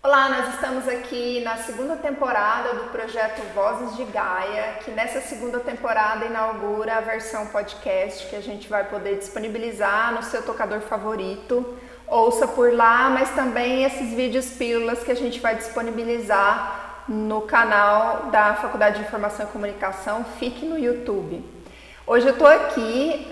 Olá, nós estamos aqui na segunda temporada do projeto Vozes de Gaia, que nessa segunda temporada inaugura a versão podcast que a gente vai poder disponibilizar no seu tocador favorito. Ouça por lá, mas também esses vídeos pílulas que a gente vai disponibilizar no canal da Faculdade de Informação e Comunicação, fique no YouTube. Hoje eu estou aqui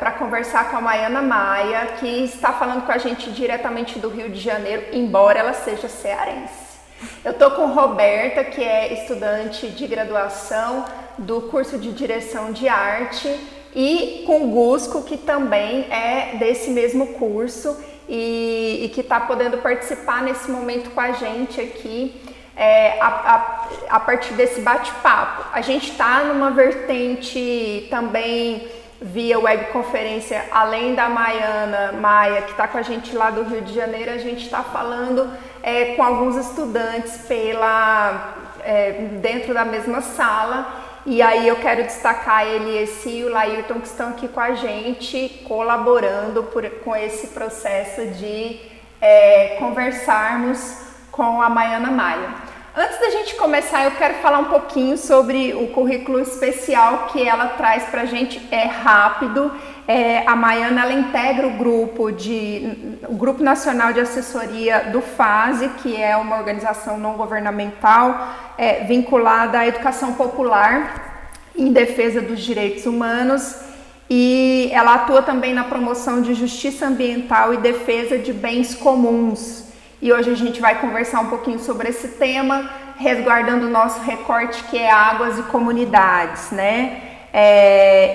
para conversar com a Maiana Maia, que está falando com a gente diretamente do Rio de Janeiro, embora ela seja cearense. Eu estou com Roberta, que é estudante de graduação do curso de Direção de Arte, e com Gusco, que também é desse mesmo curso e que está podendo participar nesse momento com a gente aqui. A partir desse bate-papo. A gente está numa vertente também via webconferência, além da Maiana Maia, que está com a gente lá do Rio de Janeiro, a gente está falando com alguns estudantes dentro da mesma sala. E aí eu quero destacar a Eliesi e o Laírton, que estão aqui com a gente, colaborando com esse processo de conversarmos com a Maiana Maia. Antes da gente começar, eu quero falar um pouquinho sobre o currículo especial que ela traz para a gente. É rápido. A Maiana, ela integra o Grupo Nacional de Assessoria do FASE, que é uma organização não governamental vinculada à educação popular em defesa dos direitos humanos. E ela atua também na promoção de justiça ambiental e defesa de bens comuns. E hoje a gente vai conversar um pouquinho sobre esse tema, resguardando o nosso recorte, que é águas e comunidades, né?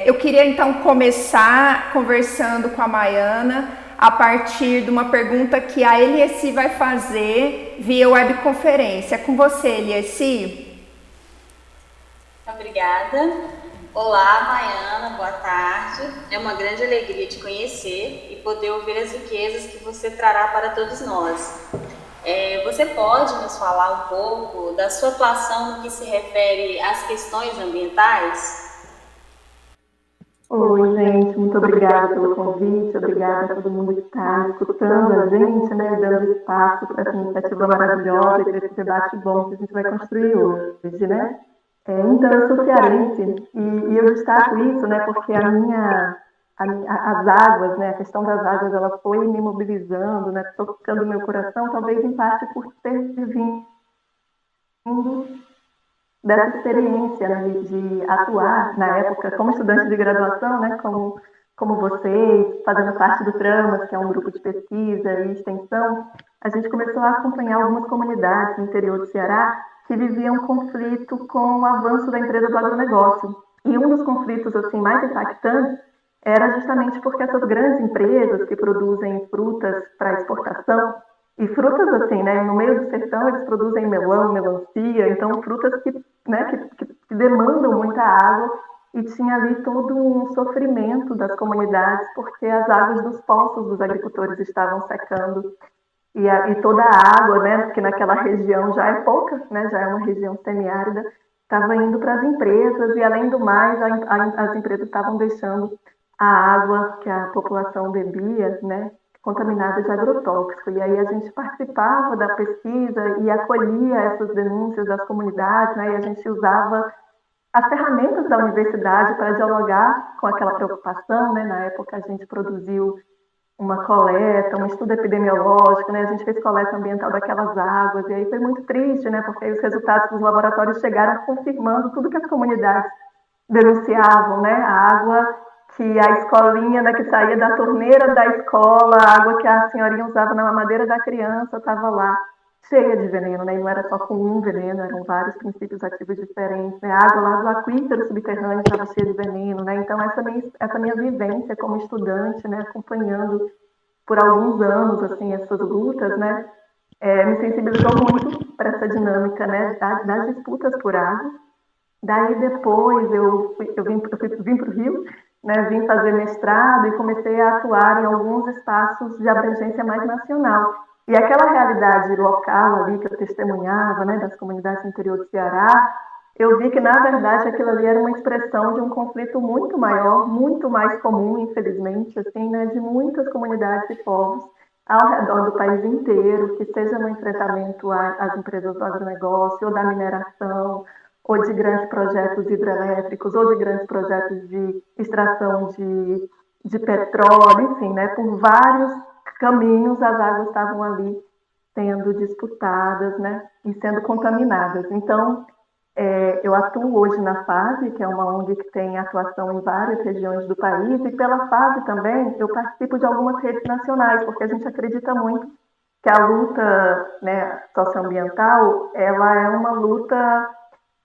Eu queria então começar conversando com a Maiana a partir de uma pergunta que a Eliesi vai fazer via webconferência. É com você, Eliesi. Obrigada. Olá, Maiana, boa tarde. É uma grande alegria te conhecer e poder ouvir as riquezas que você trará para todos nós. Você pode nos falar um pouco da sua atuação no que se refere às questões ambientais? Oi, gente, muito obrigada pelo convite, obrigada a todo mundo que está escutando a gente, né, dando espaço para essa iniciativa maravilhosa e para esse debate bom que a gente vai construir hoje, né? Então, eu sou cearense e eu destaco isso, né, porque as águas, né, a questão das águas, ela foi me mobilizando, né, tocando o meu coração, talvez em parte por ter vindo dessa experiência, né, de atuar na época como estudante de graduação, né, como vocês, fazendo parte do Tramas, que é um grupo de pesquisa e extensão. A gente começou a acompanhar algumas comunidades no interior do Ceará que viviam conflito com o avanço da empresa do agronegócio. E um dos conflitos assim, mais impactantes era justamente porque essas grandes empresas que produzem frutas para exportação, e frutas assim, né, no meio do sertão eles produzem melão, melancia, então frutas que demandam muita água, e tinha ali todo um sofrimento das comunidades porque as águas dos poços dos agricultores estavam secando. E toda a água, né, que naquela região já é pouca, né, já é uma região semiárida, estava indo para as empresas e, além do mais, as empresas estavam deixando a água que a população bebia, né, contaminada de agrotóxico. E aí a gente participava da pesquisa e acolhia essas denúncias das comunidades, né, e a gente usava as ferramentas da universidade para dialogar com aquela preocupação, né. Na época a gente produziu uma coleta, um estudo epidemiológico, né? A gente fez coleta ambiental daquelas águas, e aí foi muito triste, né? Porque aí os resultados dos laboratórios chegaram confirmando tudo que as comunidades denunciavam, né? A água que a escolinha, né, que saía da torneira da escola, a água que a senhorinha usava na mamadeira da criança, estava lá cheia de veneno, né? E não era só com um veneno, eram vários princípios ativos diferentes, né? A água lá do aquífero subterrâneo estava cheia de veneno, né? Então essa minha vivência como estudante, né, acompanhando por alguns anos assim essas lutas, né, me sensibilizou muito para essa dinâmica, né, das disputas por água. Daí depois eu vim para o Rio, né, vim fazer mestrado e comecei a atuar em alguns espaços de abrangência mais nacional. E aquela realidade local ali que eu testemunhava, né, das comunidades do interior do Ceará, eu vi que, na verdade, aquilo ali era uma expressão de um conflito muito maior, muito mais comum, infelizmente, assim, né, de muitas comunidades e povos ao redor do país inteiro, que seja no enfrentamento às empresas do agronegócio, ou da mineração, ou de grandes projetos hidrelétricos, ou de grandes projetos de extração de petróleo, enfim, né, por vários caminhos as águas estavam ali sendo disputadas, né, e sendo contaminadas. Então, eu atuo hoje na FASE, que é uma ONG que tem atuação em várias regiões do país, e pela FASE também eu participo de algumas redes nacionais, porque a gente acredita muito que a luta, né, socioambiental, ela é uma luta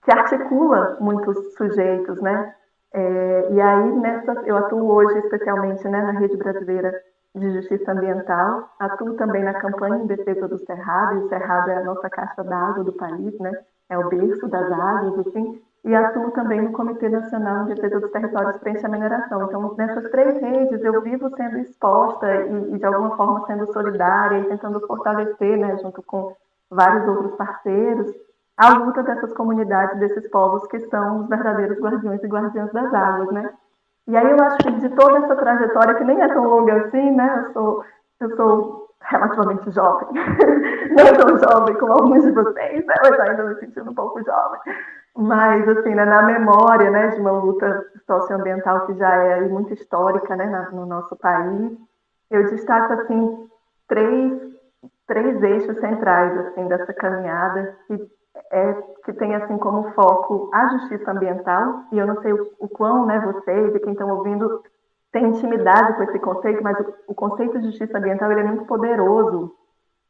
que articula muitos sujeitos, né? E aí, eu atuo hoje especialmente, né, na Rede Brasileira de Justiça Ambiental, atuo também na campanha em defesa do Cerrado, e o Cerrado é a nossa caixa d'água do país, né? É o berço das águas, assim, e atuo também no Comitê Nacional em Defesa dos Territórios frente à mineração. Então, nessas 3 redes, eu vivo sendo exposta e de alguma forma, sendo solidária e tentando fortalecer, né, junto com vários outros parceiros, a luta dessas comunidades, desses povos que são os verdadeiros guardiões e guardiãs das águas, né? E aí eu acho que de toda essa trajetória, que nem é tão longa assim, né? Eu sou relativamente jovem, não tão jovem como alguns de vocês, né? Mas ainda me sentindo um pouco jovem. Mas, assim, né, na memória, né, de uma luta socioambiental que já é muito histórica, né, no nosso país, eu destaco, assim, três eixos centrais, assim, dessa caminhada, que tem, assim, como foco a justiça ambiental, e eu não sei o quão, né, vocês e quem estão ouvindo tem intimidade com esse conceito, mas o conceito de justiça ambiental, ele é muito poderoso,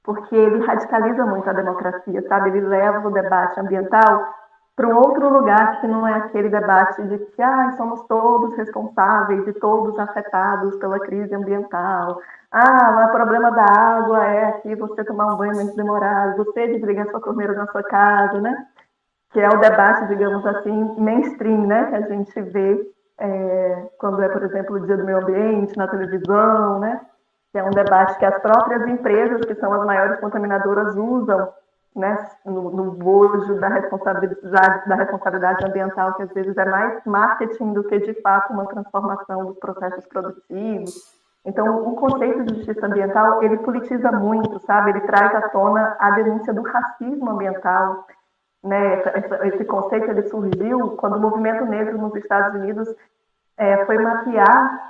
porque ele radicaliza muito a democracia, sabe? Ele leva o debate ambiental para um outro lugar que não é aquele debate de que somos todos responsáveis e todos afetados pela crise ambiental. O problema da água é aqui você tomar um banho menos demorado, você desligar sua torneira na sua casa, né? Que é o debate, digamos assim, mainstream, né? Que a gente vê quando é, por exemplo, o Dia do Meio Ambiente na televisão, né? Que é um debate que as próprias empresas, que são as maiores contaminadoras, usam, né, no bojo da responsabilidade ambiental, que às vezes é mais marketing do que, de fato, uma transformação dos processos produtivos. Então, o conceito de justiça ambiental, ele politiza muito, sabe? Ele traz à tona a denúncia do racismo ambiental, né? Esse conceito, ele surgiu quando o movimento negro nos Estados Unidos foi mapear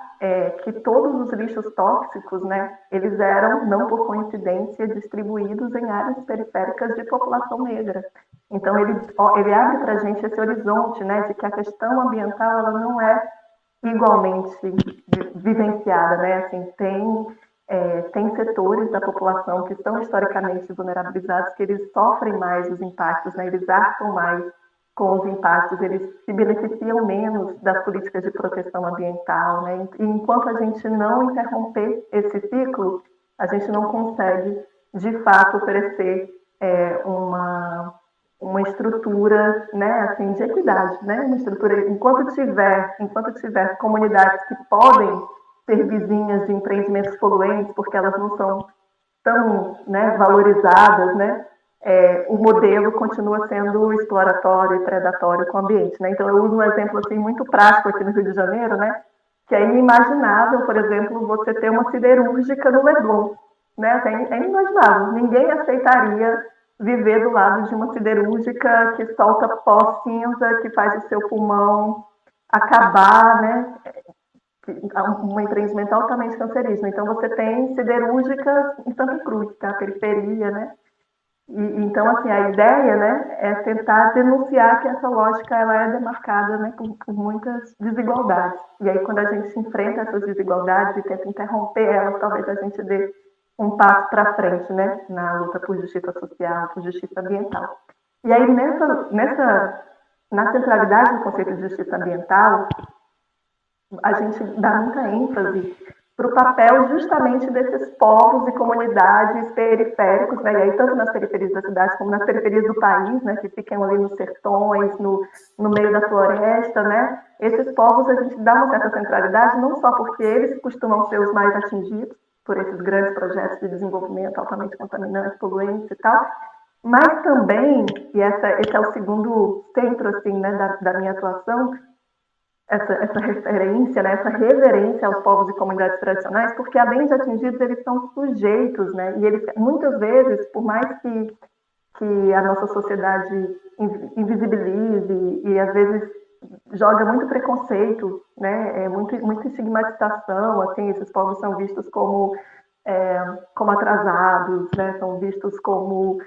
que todos os lixos tóxicos, né, eles eram, não por coincidência, distribuídos em áreas periféricas de população negra. Então, ele abre para a gente esse horizonte, né, de que a questão ambiental, ela não é igualmente vivenciada, né, assim, tem setores da população que são historicamente vulnerabilizados, que eles sofrem mais os impactos, né, eles arcam mais com os impactos, eles se beneficiam menos das políticas de proteção ambiental, né? E enquanto a gente não interromper esse ciclo, a gente não consegue, de fato, oferecer uma estrutura, né, assim, de equidade, né? Uma estrutura, enquanto tiver comunidades que podem ser vizinhas de empreendimentos poluentes, porque elas não são tão, né, valorizadas, né? O modelo continua sendo exploratório e predatório com o ambiente, né? Então, eu uso um exemplo assim, muito prático aqui no Rio de Janeiro, né? Que é inimaginável, por exemplo, você ter uma siderúrgica no Leblon, né? É inimaginável. Ninguém aceitaria viver do lado de uma siderúrgica que solta pó cinza, que faz o seu pulmão acabar, né? Um empreendimento altamente cancerígeno. Então, você tem siderúrgicas em Santa Cruz, que é a periferia, né? Então, assim, a ideia, né, é tentar denunciar que essa lógica ela é demarcada, né, por muitas desigualdades. E aí, quando a gente enfrenta essas desigualdades e tenta interromper elas, talvez a gente dê um passo para frente, né, na luta por justiça social, por justiça ambiental. E aí, na centralidade do conceito de justiça ambiental, a gente dá muita ênfase para o papel justamente desses povos e comunidades periféricos, né? E aí tanto nas periferias das cidades como nas periferias do país, né? Que ficam ali nos sertões, no meio da floresta, né? Esses povos a gente dá uma certa centralidade, não só porque eles costumam ser os mais atingidos por esses grandes projetos de desenvolvimento altamente contaminantes, poluentes e tal, mas também, e esse é o segundo centro, assim, né, da minha atuação, essa referência, né, essa reverência aos povos e comunidades tradicionais, porque além de atingidos, eles são sujeitos, né, e eles, muitas vezes, por mais que a nossa sociedade invisibilize e às vezes joga muito preconceito, né, muita estigmatização, assim, esses povos são vistos como atrasados, né, são vistos como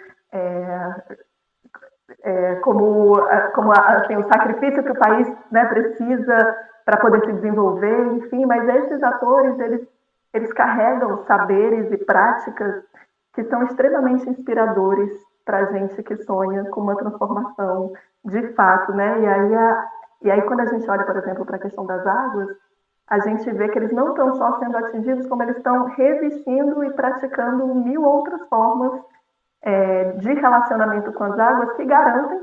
assim, o sacrifício que o país, né, precisa para poder se desenvolver, enfim, mas esses atores, eles carregam saberes e práticas que são extremamente inspiradores para a gente que sonha com uma transformação de fato, né? E aí quando a gente olha, por exemplo, para a questão das águas, a gente vê que eles não estão só sendo atingidos, como eles estão resistindo e praticando 1000 outras formas de relacionamento com as águas que garantem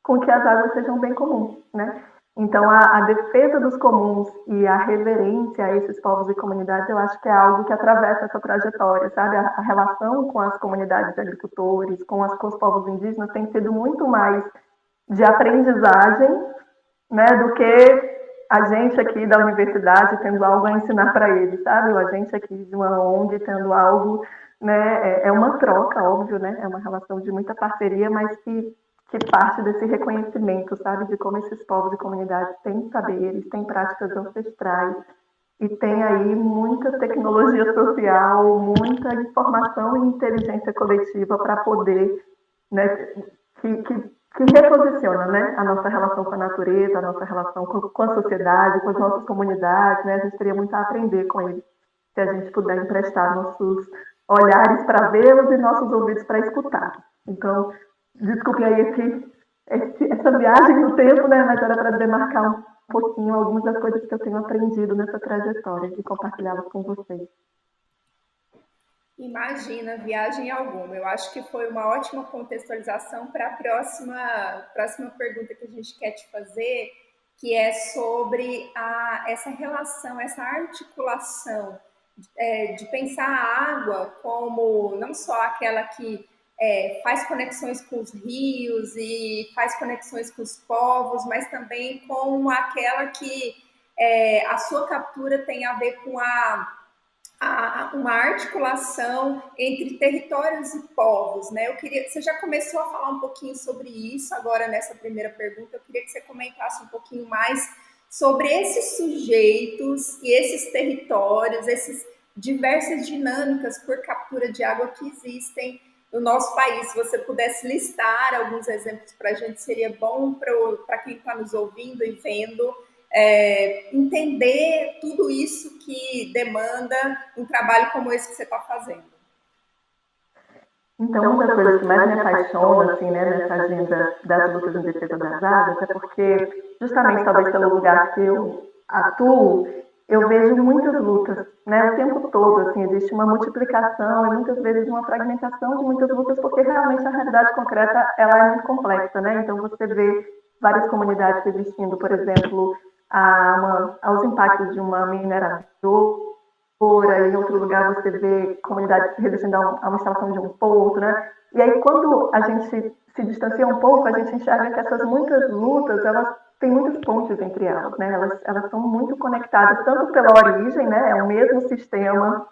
com que as águas sejam um bem comum, né? Então, a defesa dos comuns e a reverência a esses povos e comunidades, eu acho que é algo que atravessa essa trajetória, sabe? A relação com as comunidades de agricultores, com os povos indígenas, tem sido muito mais de aprendizagem, né, do que a gente aqui da universidade tendo algo a ensinar para eles, sabe? Ou a gente aqui de uma ONG tendo algo, né? É uma troca, óbvio, né? É uma relação de muita parceria, mas que parte desse reconhecimento, sabe? De como esses povos e comunidades têm saberes, têm práticas ancestrais e tem aí muita tecnologia social, muita informação e inteligência coletiva para poder, né? Que reposiciona, né, a nossa relação com a natureza, a nossa relação com a sociedade, com as nossas comunidades, né? A gente teria muito a aprender com eles, se a gente puder emprestar nossos olhares para vê-los e nossos ouvidos para escutar. Então, desculpe aí essa viagem no tempo, né, mas era para demarcar um pouquinho algumas das coisas que eu tenho aprendido nessa trajetória e compartilhá-las com vocês. Imagina, viagem alguma. Eu acho que foi uma ótima contextualização para a próxima pergunta que a gente quer te fazer, que é sobre essa relação, essa articulação de pensar a água como não só aquela que faz conexões com os rios e faz conexões com os povos, mas também com aquela que a sua captura tem a ver com uma articulação entre territórios e povos, né? Você já começou a falar um pouquinho sobre isso agora nessa primeira pergunta, eu queria que você comentasse um pouquinho mais sobre esses sujeitos e esses territórios, essas diversas dinâmicas por captura de água que existem no nosso país. Se você pudesse listar alguns exemplos para a gente, seria bom para quem está nos ouvindo e vendo, entender tudo isso que demanda um trabalho como esse que você está fazendo. Então, uma das coisas que mais me apaixona, assim, né, nessa agenda das lutas em defesa das águas é porque, justamente, talvez pelo lugar que eu atuo, eu vejo muitas lutas, né, o tempo todo, assim, existe uma multiplicação e muitas vezes uma fragmentação de muitas lutas, porque realmente a realidade concreta, ela é muito complexa, né, então você vê várias comunidades resistindo, por exemplo, aos impactos de uma mineradora, em outro lugar você vê comunidades resistindo a uma instalação de um porto, né, e aí quando a gente se distancia um pouco, a gente enxerga que essas muitas lutas, elas tem muitas pontes entre elas, né? Elas são muito conectadas, tanto pela origem, né? É o mesmo sistema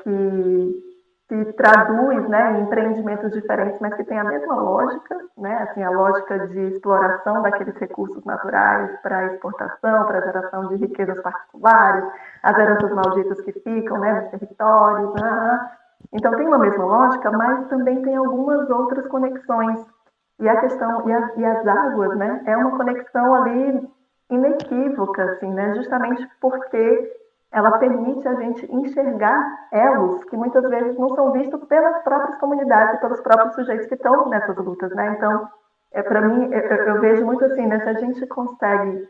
que se traduz, né, em empreendimentos diferentes, mas que tem a mesma lógica, né? Assim, a lógica de exploração daqueles recursos naturais para exportação, para geração de riquezas particulares, as heranças malditas que ficam, né, nos territórios. Então tem uma mesma lógica, mas também tem algumas outras conexões. E a questão, e as águas, né, é uma conexão ali inequívoca, assim, né, justamente porque ela permite a gente enxergar elos que muitas vezes não são vistos pelas próprias comunidades, pelos próprios sujeitos que estão nessas lutas, né, então, para mim, eu vejo muito assim, né, se a gente consegue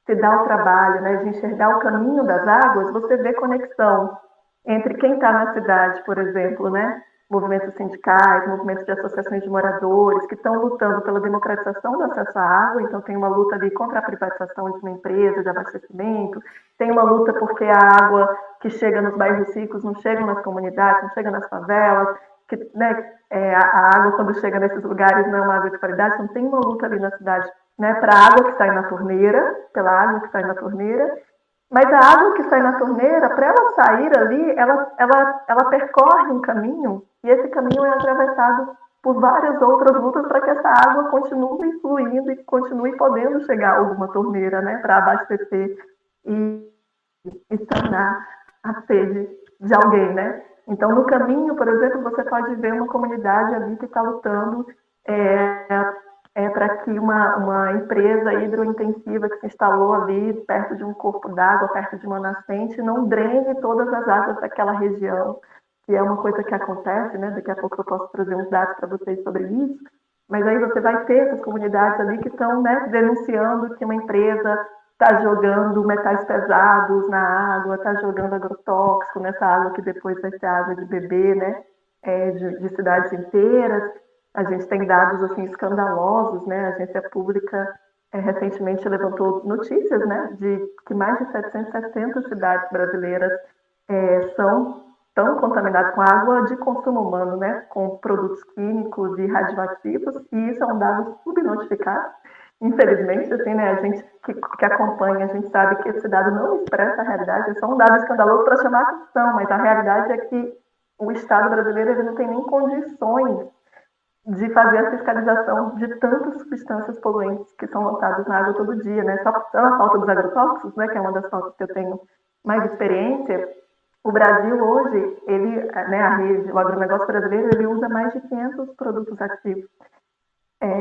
se dar o trabalho, né, de enxergar o caminho das águas, você vê conexão entre quem está na cidade, por exemplo, né, movimentos sindicais, movimentos de associações de moradores que estão lutando pela democratização do acesso à água, então tem uma luta ali contra a privatização de uma empresa de abastecimento, tem uma luta porque a água que chega nos bairros ricos não chega nas comunidades, não chega nas favelas, que, né, a água quando chega nesses lugares não é uma água de qualidade, então tem uma luta ali na cidade né, para a água que sai na torneira, pela água que sai na torneira, mas a água que sai na torneira, para ela sair ali, ela percorre um caminho, e esse caminho é atravessado por várias outras lutas para que essa água continue fluindo e continue podendo chegar a alguma torneira, né, para abastecer e sanar a sede de alguém, né? Então, no caminho, por exemplo, você pode ver uma comunidade ali que está lutando para que uma empresa hidrointensiva que se instalou ali perto de um corpo d'água, perto de uma nascente, não drene todas as águas daquela região, que é uma coisa que acontece, né? Daqui a pouco eu posso trazer uns dados para vocês sobre isso, mas aí você vai ter essas comunidades ali que estão, né, denunciando que uma empresa está jogando metais pesados na água, está jogando agrotóxico nessa água que depois vai ser água de beber, né, de cidades inteiras. A gente tem dados assim escandalosos, né? A agência pública recentemente levantou notícias, né, de que mais de 770 cidades brasileiras estão contaminadas com água de consumo humano, né, com produtos químicos e radioativos, e isso é um dado subnotificado. Infelizmente, assim, né, a gente que acompanha, a gente sabe que esse dado não expressa a realidade, é só um dado escandaloso para chamar a atenção, mas a realidade é que o Estado brasileiro ele não tem nem condições de fazer a fiscalização de tantas substâncias poluentes que são lançadas na água todo dia, né? Só a falta dos agrotóxicos, né, que é uma das faltas que eu tenho mais experiência. O Brasil hoje, ele, né, a rede, o agronegócio brasileiro, ele usa mais de 500 produtos ativos,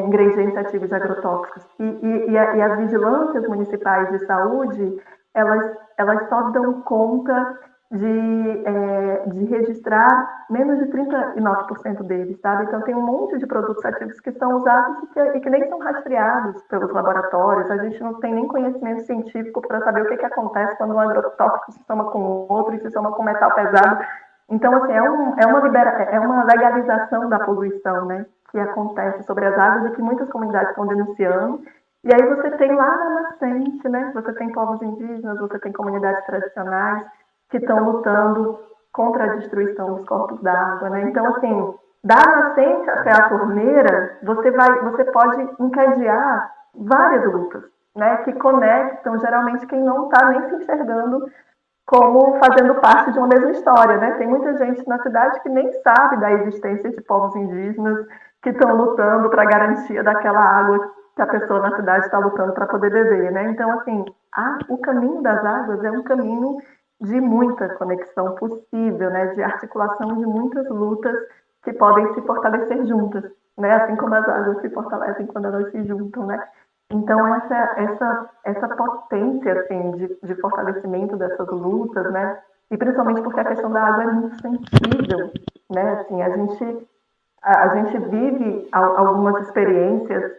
ingredientes ativos agrotóxicos. E as vigilâncias municipais de saúde, elas só dão conta de registrar menos de 39% deles, sabe? Então tem um monte de produtos ativos que são usados e que nem são rastreados pelos laboratórios. A gente não tem nem conhecimento científico para saber o que acontece quando um agrotóxico se soma com outro e se soma com metal pesado. Então, assim, é uma legalização da poluição, né, que acontece sobre as águas e que muitas comunidades estão denunciando. E aí você tem lá na nascente, né, você tem povos indígenas, você tem comunidades tradicionais que estão lutando contra a destruição dos corpos d'água, né? Então, assim, da nascente até a torneira, você pode encadear várias lutas, né? Que conectam, geralmente, quem não está nem se enxergando como fazendo parte de uma mesma história, né? Tem muita gente na cidade que nem sabe da existência de povos indígenas que estão lutando para a garantia daquela água que a pessoa na cidade está lutando para poder beber, né? Então, assim, o caminho das águas é um caminho de muita conexão possível, né, de articulação de muitas lutas que podem se fortalecer juntas, né, assim como as águas se fortalecem quando elas se juntam, né. Então essa potência assim de fortalecimento dessas lutas, né, e principalmente porque a questão da água é muito sensível, né, assim a gente vive algumas experiências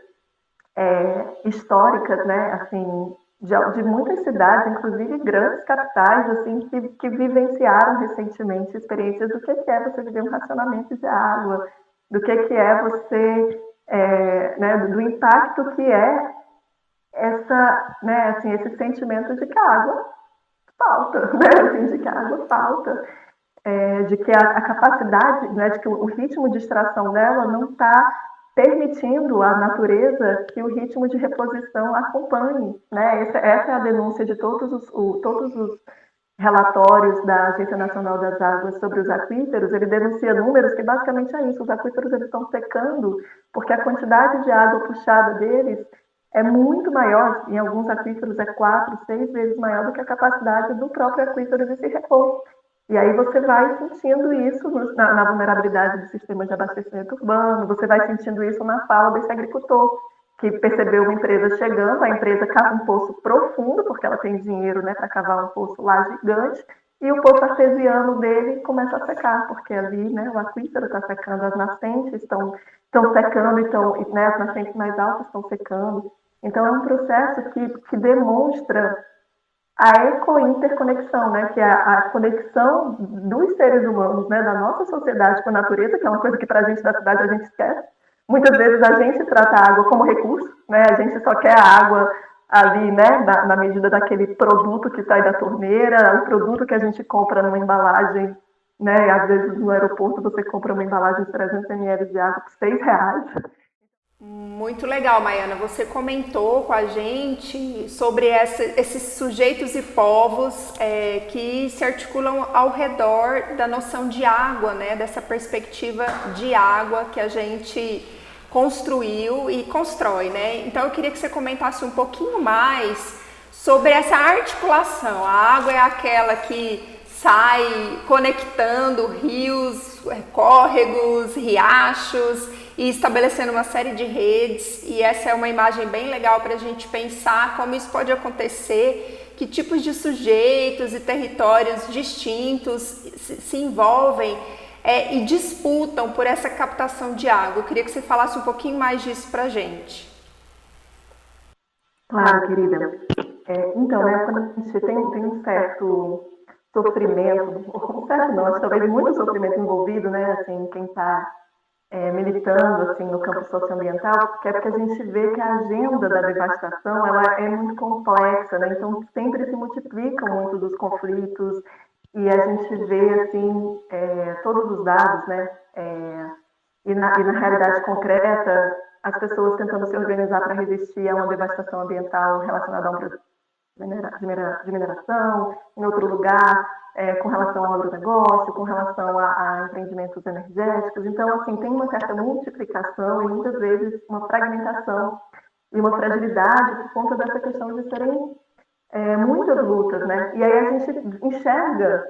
históricas, né, assim de muitas cidades, inclusive grandes capitais, assim, que vivenciaram recentemente experiências do que é você viver um racionamento de água, do que é você, né, do impacto que é né, assim, esse sentimento de que a água falta, né, assim, de que a água falta, de que a capacidade, né, de que o ritmo de extração dela não está permitindo à natureza que o ritmo de reposição acompanhe, né? Essa é a denúncia de todos os relatórios da Agência Nacional das Águas sobre os aquíferos. Ele denuncia números que basicamente é isso: os aquíferos eles estão secando porque a quantidade de água puxada deles é muito maior, em alguns aquíferos é 4, 6 vezes maior do que a capacidade do próprio aquífero de se repor. E aí você vai sentindo isso na vulnerabilidade do sistema de abastecimento urbano, você vai sentindo isso na fala desse agricultor, que percebeu uma empresa chegando, a empresa cava um poço profundo, porque ela tem dinheiro, né, para cavar um poço lá gigante, e o poço artesiano dele começa a secar, porque ali, né, o aquífero está secando, as nascentes estão secando, então, né, as nascentes mais altas estão secando. Então é um processo que demonstra a eco-interconexão, né, que é a conexão dos seres humanos, né, da nossa sociedade com a natureza, que é uma coisa que para a gente da cidade a gente esquece. Muitas vezes a gente trata a água como recurso, né, a gente só quer a água ali, né, na medida daquele produto que sai da torneira, o produto que a gente compra numa embalagem, né, às vezes no aeroporto você compra uma embalagem de 300 ml de água por R$6. Muito legal, Maiana. Você comentou com a gente sobre esses sujeitos e povos que se articulam ao redor da noção de água, né? Dessa perspectiva de água que a gente construiu e constrói, né? Então eu queria que você comentasse um pouquinho mais sobre essa articulação. A água é aquela que sai conectando rios, córregos, riachos e estabelecendo uma série de redes, e essa é uma imagem bem legal para a gente pensar como isso pode acontecer, que tipos de sujeitos e territórios distintos se envolvem e disputam por essa captação de água. Eu queria que você falasse um pouquinho mais disso para a gente. Claro, querida. Então, né, quando a gente tem um certo sofrimento, um certo não, acho talvez muito sofrimento envolvido, né, assim, quem está militando assim no campo socioambiental, que é porque a gente vê que a agenda da devastação ela é muito complexa, né? Então sempre se multiplicam muito dos conflitos e a gente vê assim todos os dados, né? E na realidade concreta as pessoas tentando se organizar para resistir a uma devastação ambiental relacionada a um processo de mineração, em outro lugar, com relação ao agronegócio, com relação a empreendimentos energéticos. Então, assim, tem uma certa multiplicação e muitas vezes uma fragmentação e uma fragilidade por conta dessa questão de serem muitas lutas, né? E aí a gente enxerga,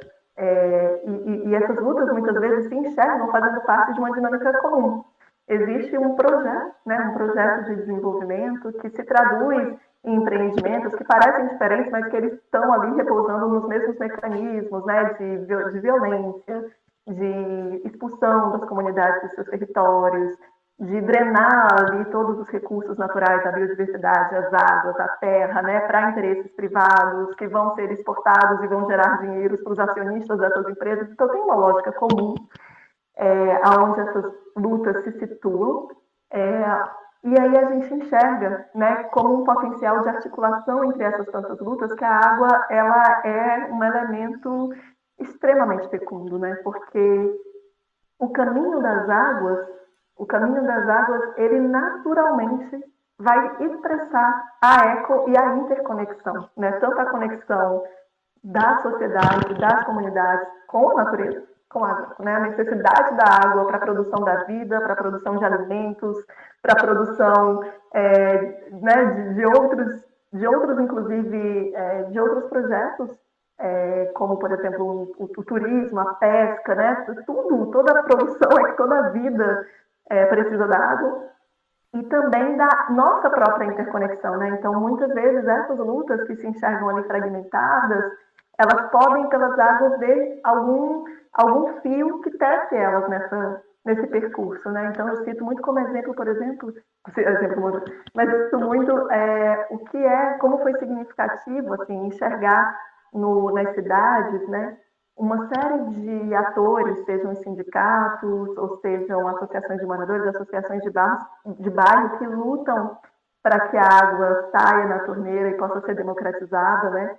e essas lutas muitas vezes se enxergam fazendo parte de uma dinâmica comum. Existe um projeto, né, um projeto de desenvolvimento que se traduz em empreendimentos que parecem diferentes, mas que eles estão ali repousando nos mesmos mecanismos, né, de violência, de expulsão das comunidades dos seus territórios, de drenar ali todos os recursos naturais, a biodiversidade, as águas, a terra, né, para interesses privados que vão ser exportados e vão gerar dinheiro para os acionistas dessas empresas. Então tem uma lógica comum aonde essas lutas se situam. E aí a gente enxerga, né, como um potencial de articulação entre essas tantas lutas, que a água ela é um elemento extremamente fecundo, né, porque o caminho das águas, ele naturalmente vai expressar a eco e a interconexão, né, tanto a conexão da sociedade, das comunidades com a natureza, com a água, né, a necessidade da água para a produção da vida, para a produção de alimentos, para a produção né, de outros, inclusive, de outros projetos, como, por exemplo, o turismo, a pesca, né, toda a produção, toda a vida precisa da água, e também da nossa própria interconexão, né? Então, muitas vezes, essas lutas que se enxergam ali fragmentadas, elas podem, pelas águas, ver algum fio que tece elas nesse percurso, né? Então eu cito muito como exemplo, por exemplo, mas eu cito muito como foi significativo assim enxergar nas cidades, né? Uma série de atores, sejam sindicatos, ou sejam associações de moradores, associações de bairro que lutam para que a água saia na torneira e possa ser democratizada, né?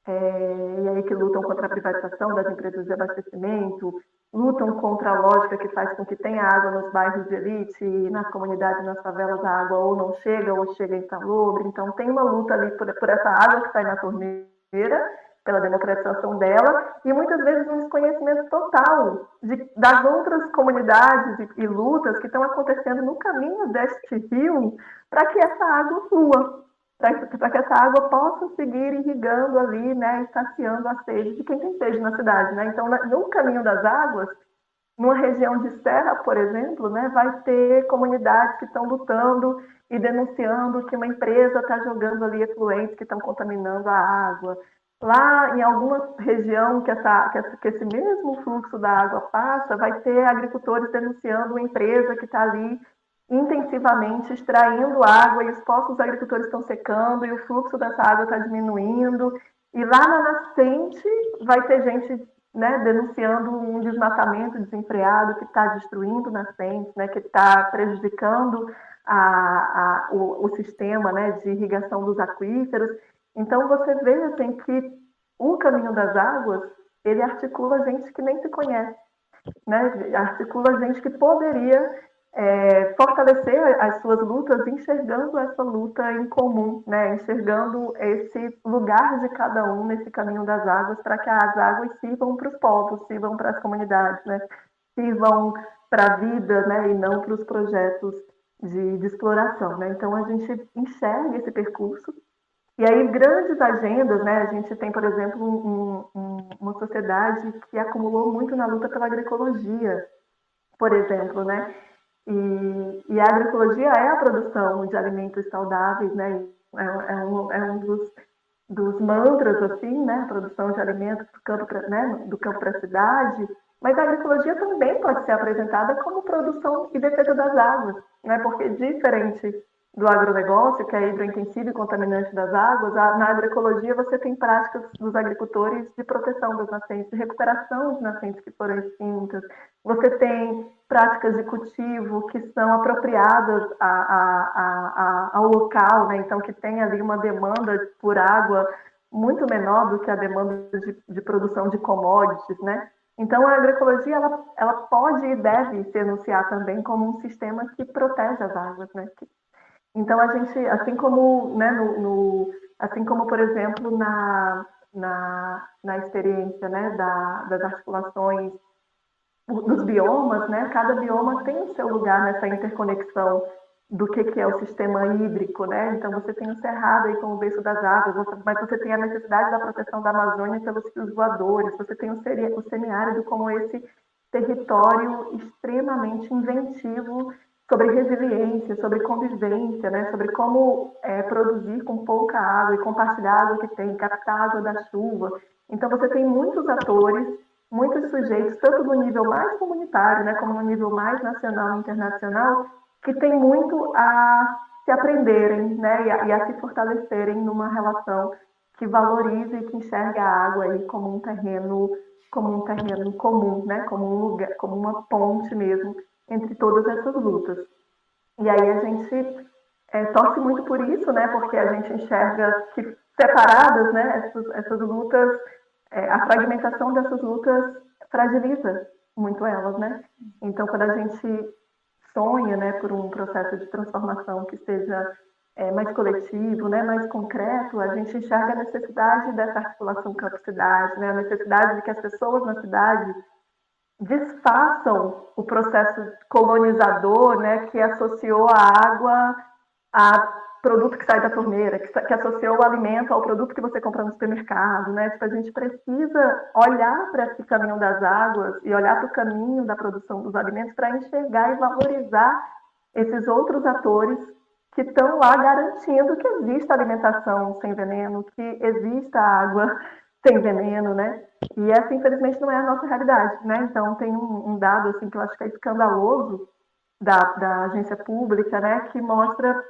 E aí que lutam contra a privatização das empresas de abastecimento, lutam contra a lógica que faz com que tenha água nos bairros de elite e nas comunidades, nas favelas, a água ou não chega ou chega insalubre. Então tem uma luta ali por essa água que sai na torneira, pela democratização dela, e muitas vezes um desconhecimento total das outras comunidades e lutas que estão acontecendo no caminho deste rio para que essa água flua, para que essa água possa seguir irrigando ali, né, e saciando a sede de quem tem sede na cidade, né? Então, no caminho das águas, numa região de serra, por exemplo, né, vai ter comunidades que estão lutando e denunciando que uma empresa está jogando ali efluentes que estão contaminando a água. Lá, em alguma região que esse mesmo fluxo da água passa, vai ter agricultores denunciando uma empresa que está ali intensivamente extraindo água e os poços dos agricultores estão secando e o fluxo dessa água está diminuindo. E lá na nascente vai ter gente, né, denunciando um desmatamento desenfreado que está destruindo nascentes, né, que está prejudicando o sistema, né, de irrigação dos aquíferos. Então você vê assim, que o caminho das águas ele articula gente que nem se conhece, né? Articula gente que poderia fortalecer as suas lutas, enxergando essa luta em comum, né? Enxergando esse lugar de cada um nesse caminho das águas, para que as águas sirvam para os povos, sirvam para as comunidades, né? Sirvam para a vida, né? E não para os projetos de exploração, né? Então a gente enxerga esse percurso. E aí, grandes agendas, né? A gente tem, por exemplo, uma sociedade que acumulou muito na luta pela agroecologia, por exemplo, né? E a agroecologia é a produção de alimentos saudáveis, né? É um dos mantras, assim, né? A produção de alimentos do campo para, né? Do campo para a cidade. Mas a agroecologia também pode ser apresentada como produção e defesa das águas, né? Porque diferente do agronegócio, que é hidrointensivo e contaminante das águas, na agroecologia você tem práticas dos agricultores de proteção das nascentes, de recuperação de nascentes que foram extintas. Você tem práticas de cultivo que são apropriadas ao local, né? Então que tem ali uma demanda por água muito menor do que a demanda de produção de commodities, né? Então a agroecologia ela pode e deve se enunciar também como um sistema que protege as águas, né? Então a gente, assim como, né, assim como por exemplo na experiência, né, das articulações dos biomas, né, cada bioma tem o seu lugar nessa interconexão do que é o sistema hídrico, né? Então você tem o cerrado aí com o berço das águas, mas você tem a necessidade da proteção da Amazônia pelos fios voadores, você tem o semiárido como esse território extremamente inventivo sobre resiliência, sobre convivência, né? Sobre como produzir com pouca água e compartilhar a água que tem, captar a água da chuva. Então você tem muitos atores, muitos sujeitos, tanto no nível mais comunitário, né, como no nível mais nacional e internacional, que tem muito a se aprenderem, né, e a se fortalecerem numa relação que valorize e que enxergue a água aí como um terreno comum, né, como um lugar, como uma ponte mesmo entre todas essas lutas. E aí a gente torce muito por isso, né, porque a gente enxerga que separadas, né, essas lutas, a fragmentação dessas lutas fragiliza muito elas, né? Então, quando a gente sonha, né, por um processo de transformação que seja mais coletivo, né, mais concreto, a gente enxerga a necessidade dessa articulação campo-cidade, né, a necessidade de que as pessoas na cidade desfaçam o processo colonizador, né, que associou a água a produto que sai da torneira, que associou o alimento ao produto que você compra no supermercado, né? Tipo, a gente precisa olhar para esse caminho das águas e olhar para o caminho da produção dos alimentos para enxergar e valorizar esses outros atores que estão lá garantindo que exista alimentação sem veneno, que exista água sem veneno, né? E essa, infelizmente, não é a nossa realidade, né? Então, tem um dado, assim, que eu acho que é escandaloso da agência pública, né, que mostra,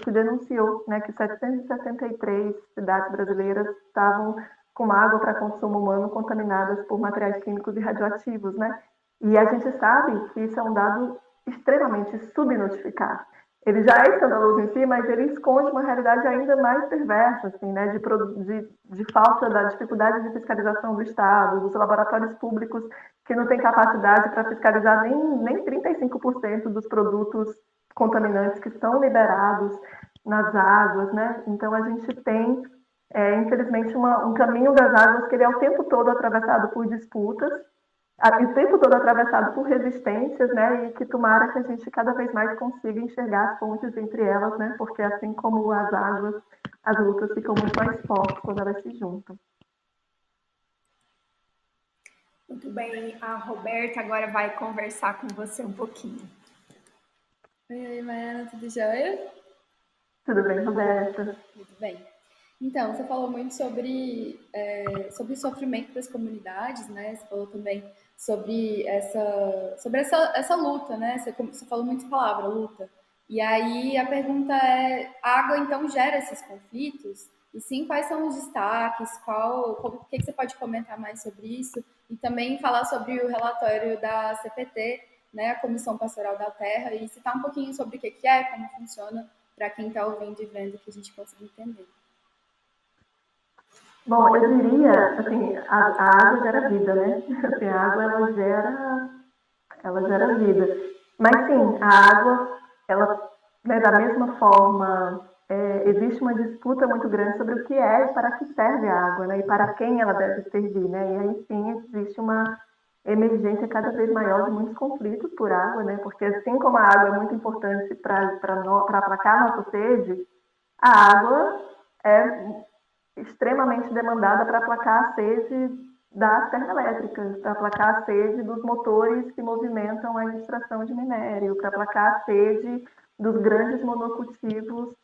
que denunciou, né, que 773 cidades brasileiras estavam com água para consumo humano contaminadas por materiais químicos e radioativos, né? E a gente sabe que isso é um dado extremamente subnotificado. Ele já é escandaloso em si, mas ele esconde uma realidade ainda mais perversa, assim, né, de falta da dificuldade de fiscalização do Estado, dos laboratórios públicos que não têm capacidade para fiscalizar nem 35% dos produtos contaminantes que são liberados nas águas, né? Então a gente tem, infelizmente, um caminho das águas que ele é o tempo todo atravessado por disputas, o tempo todo atravessado por resistências, né, e que tomara que a gente cada vez mais consiga enxergar as pontes entre elas, né, porque assim como as águas, as lutas ficam muito mais fortes quando elas se juntam. Muito bem, a Roberta agora vai conversar com você um pouquinho. Oi, Maiana, tudo jóia? Tudo bem, Roberta? Muito bem. Então, você falou muito sobre o sofrimento das comunidades, né? Você falou também sobre essa luta, né? Você falou muito a palavra, luta. E aí a pergunta é, a água então gera esses conflitos? E sim, quais são os destaques? O que você pode comentar mais sobre isso? E também falar sobre o relatório da CPT, né? A Comissão Pastoral da Terra, e citar um pouquinho sobre o que é, como funciona, para quem está ouvindo e vendo, que a gente consiga entender. Bom, eu diria, assim, a água gera vida, né? Assim, a água, ela gera vida. Mas sim, a água, ela, né, da mesma forma, existe uma disputa muito grande sobre o que é e para que serve a água, né, e para quem ela deve servir, né, e aí sim existe uma emergência cada vez maior de muitos conflitos por água, né, porque assim como a água é muito importante para aplacar a nossa sede, a água é extremamente demandada para aplacar a sede das termoelétricas, para aplacar a sede dos motores que movimentam a extração de minério, para aplacar a sede dos grandes monocultivos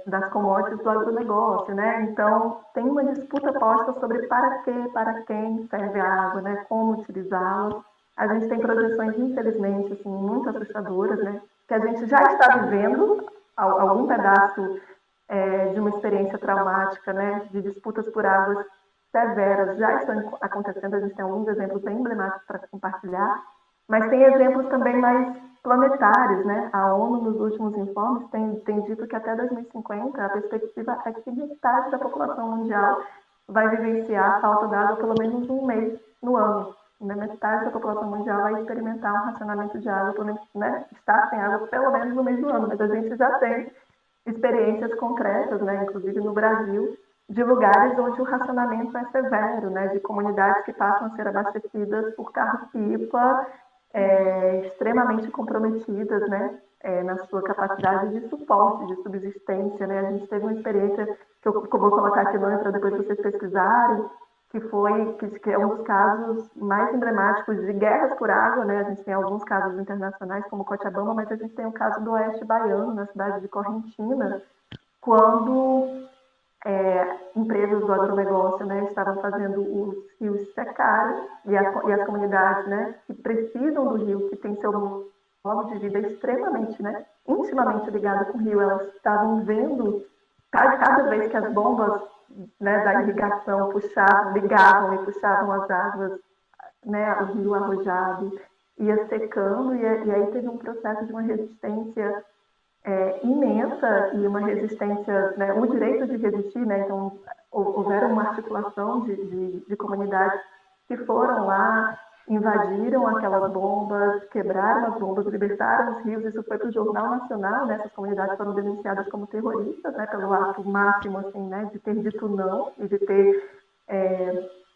das commodities do agronegócio, né? Então, tem uma disputa posta sobre para quê, para quem serve a água, né? Como utilizá-la. A gente tem projeções, infelizmente, assim, muito assustadoras, né? Que a gente já está vivendo algum pedaço de uma experiência traumática, né, de disputas por águas severas já estão acontecendo. A gente tem alguns exemplos bem emblemáticos para compartilhar, mas tem exemplos também mais planetários, né? A ONU, nos últimos informes, tem dito que até 2050 a perspectiva é que metade da população mundial vai vivenciar a falta de água pelo menos um mês no ano. Metade da população mundial vai experimentar um racionamento de água, pelo menos, né, estar sem água pelo menos no mês do ano, mas a gente já tem experiências concretas, né, inclusive no Brasil, de lugares onde o racionamento é severo, né, de comunidades que passam a ser abastecidas por carro-pipa, extremamente comprometidas, né, na sua capacidade de suporte, de subsistência, né. A gente teve uma experiência que eu vou colocar aqui no para depois vocês pesquisarem, que é um dos casos mais emblemáticos de guerras por água, né? A gente tem alguns casos internacionais, como Cochabamba, mas a gente tem o caso do Oeste Baiano, na cidade de Correntina, quando empresas do agronegócio, né, estavam fazendo os rios secarem e as comunidades, né, que precisam do rio, que tem seu modo de vida extremamente, né, intimamente ligado com o rio, elas estavam vendo cada vez que as bombas, né, da irrigação ligavam e puxavam as águas, né, o rio arrojado ia secando, e aí teve um processo de uma resistência imensa e uma resistência, né, o direito de resistir, né, então houveram uma articulação de comunidades que foram lá, invadiram aquelas bombas, quebraram as bombas, libertaram os rios. Isso foi para o Jornal Nacional, né, essas comunidades foram denunciadas como terroristas, né, pelo ato máximo, assim, né, de ter dito não e de ter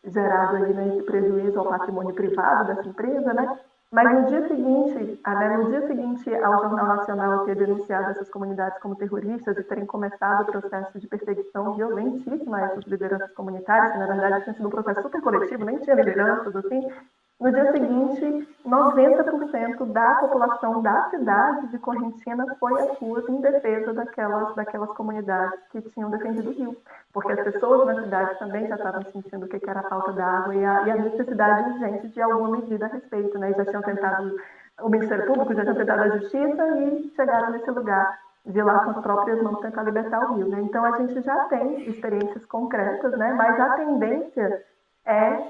gerado aí, né, esse prejuízo ao patrimônio privado dessa empresa, né. Mas no dia seguinte ao Jornal Nacional ter denunciado essas comunidades como terroristas e terem começado o processo de perseguição violentíssima a essas lideranças comunitárias, que na verdade tinha sido um processo super coletivo, nem tinha lideranças, assim, no dia seguinte, 90% da população da cidade de Correntina foi às ruas em defesa daquelas comunidades que tinham defendido o rio. Porque as pessoas na cidade também já estavam sentindo o que era a falta da água e a necessidade urgente de alguma medida a respeito, né? E já tinham tentado, o Ministério Público já tinha tentado a justiça e chegaram nesse lugar de lá com as próprias mãos tentar libertar o rio, né? Então a gente já tem experiências concretas, né? Mas a tendência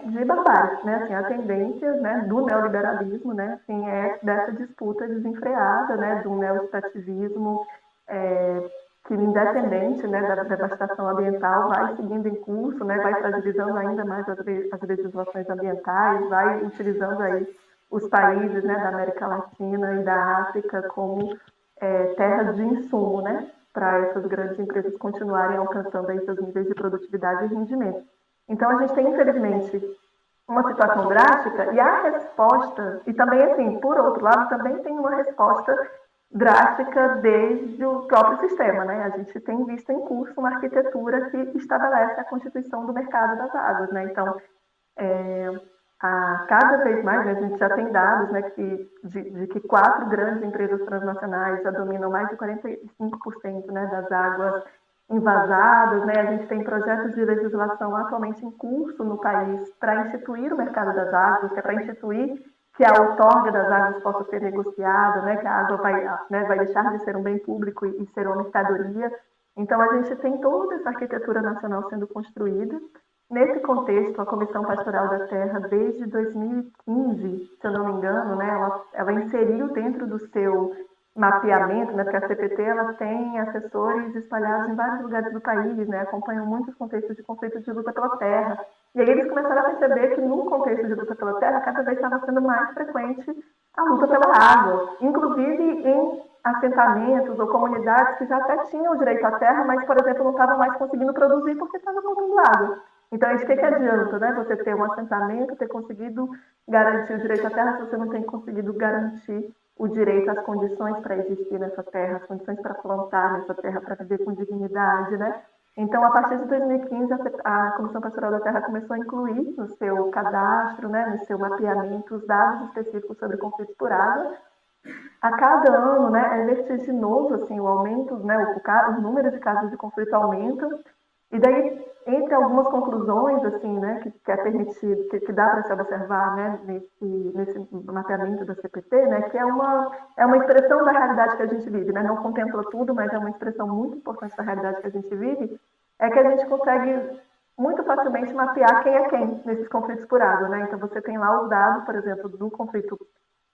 de barbárie, né? Assim, a tendência, né, do neoliberalismo, né, assim, é dessa disputa desenfreada, né, do neoextrativismo, que independente, né, da devastação ambiental vai seguindo em curso, né, vai fragilizando ainda mais as legislações ambientais, vai utilizando aí os países, né, da América Latina e da África como terras de insumo, né, para essas grandes empresas continuarem alcançando aí seus níveis de produtividade e rendimento. Então, a gente tem, infelizmente, uma situação drástica e a resposta, e também, assim, por outro lado, também tem uma resposta drástica desde o próprio sistema, né? A gente tem visto em curso uma arquitetura que estabelece a constituição do mercado das águas, né? Então, cada vez mais, né, a gente já tem dados, né, de que 4 grandes empresas transnacionais já dominam mais de 45%, né, das águas envasadas, né? A gente tem projetos de legislação atualmente em curso no país para instituir o mercado das águas, que é para instituir que a outorga das águas possa ser negociada, né? Que a água vai deixar de ser um bem público e ser uma mercadoria. Então, a gente tem toda essa arquitetura nacional sendo construída. Nesse contexto, a Comissão Pastoral da Terra, desde 2015, se eu não me engano, né, ela inseriu dentro do seu mapeamento, né, porque a CPT ela tem assessores espalhados em vários lugares do país, né, acompanham muitos contextos de conflito de luta pela terra. E aí eles começaram a perceber que no contexto de luta pela terra, cada vez estava sendo mais frequente a luta pela água, inclusive em assentamentos ou comunidades que já até tinham direito à terra, mas, por exemplo, não estavam mais conseguindo produzir porque estava faltando água. Então, isso que adianta, né? Você ter um assentamento, ter conseguido garantir o direito à terra, se você não tem conseguido garantir o direito às condições para existir nessa terra, as condições para plantar nessa terra, para viver com dignidade, né? Então, a partir de 2015, a Comissão Pastoral da Terra começou a incluir no seu cadastro, né, no seu mapeamento, os dados específicos sobre conflitos por água. A cada ano, né, é vertiginoso assim, o aumento, né, o número de casos de conflito aumenta. E daí, entre algumas conclusões assim, né, que é permitido, que dá para se observar, né, nesse mapeamento da CPT, né, que é uma expressão da realidade que a gente vive, né, não contempla tudo, mas é uma expressão muito importante da realidade que a gente vive, é que a gente consegue muito facilmente mapear quem é quem nesses conflitos por água, né? Então você tem lá os dados, por exemplo, do conflito,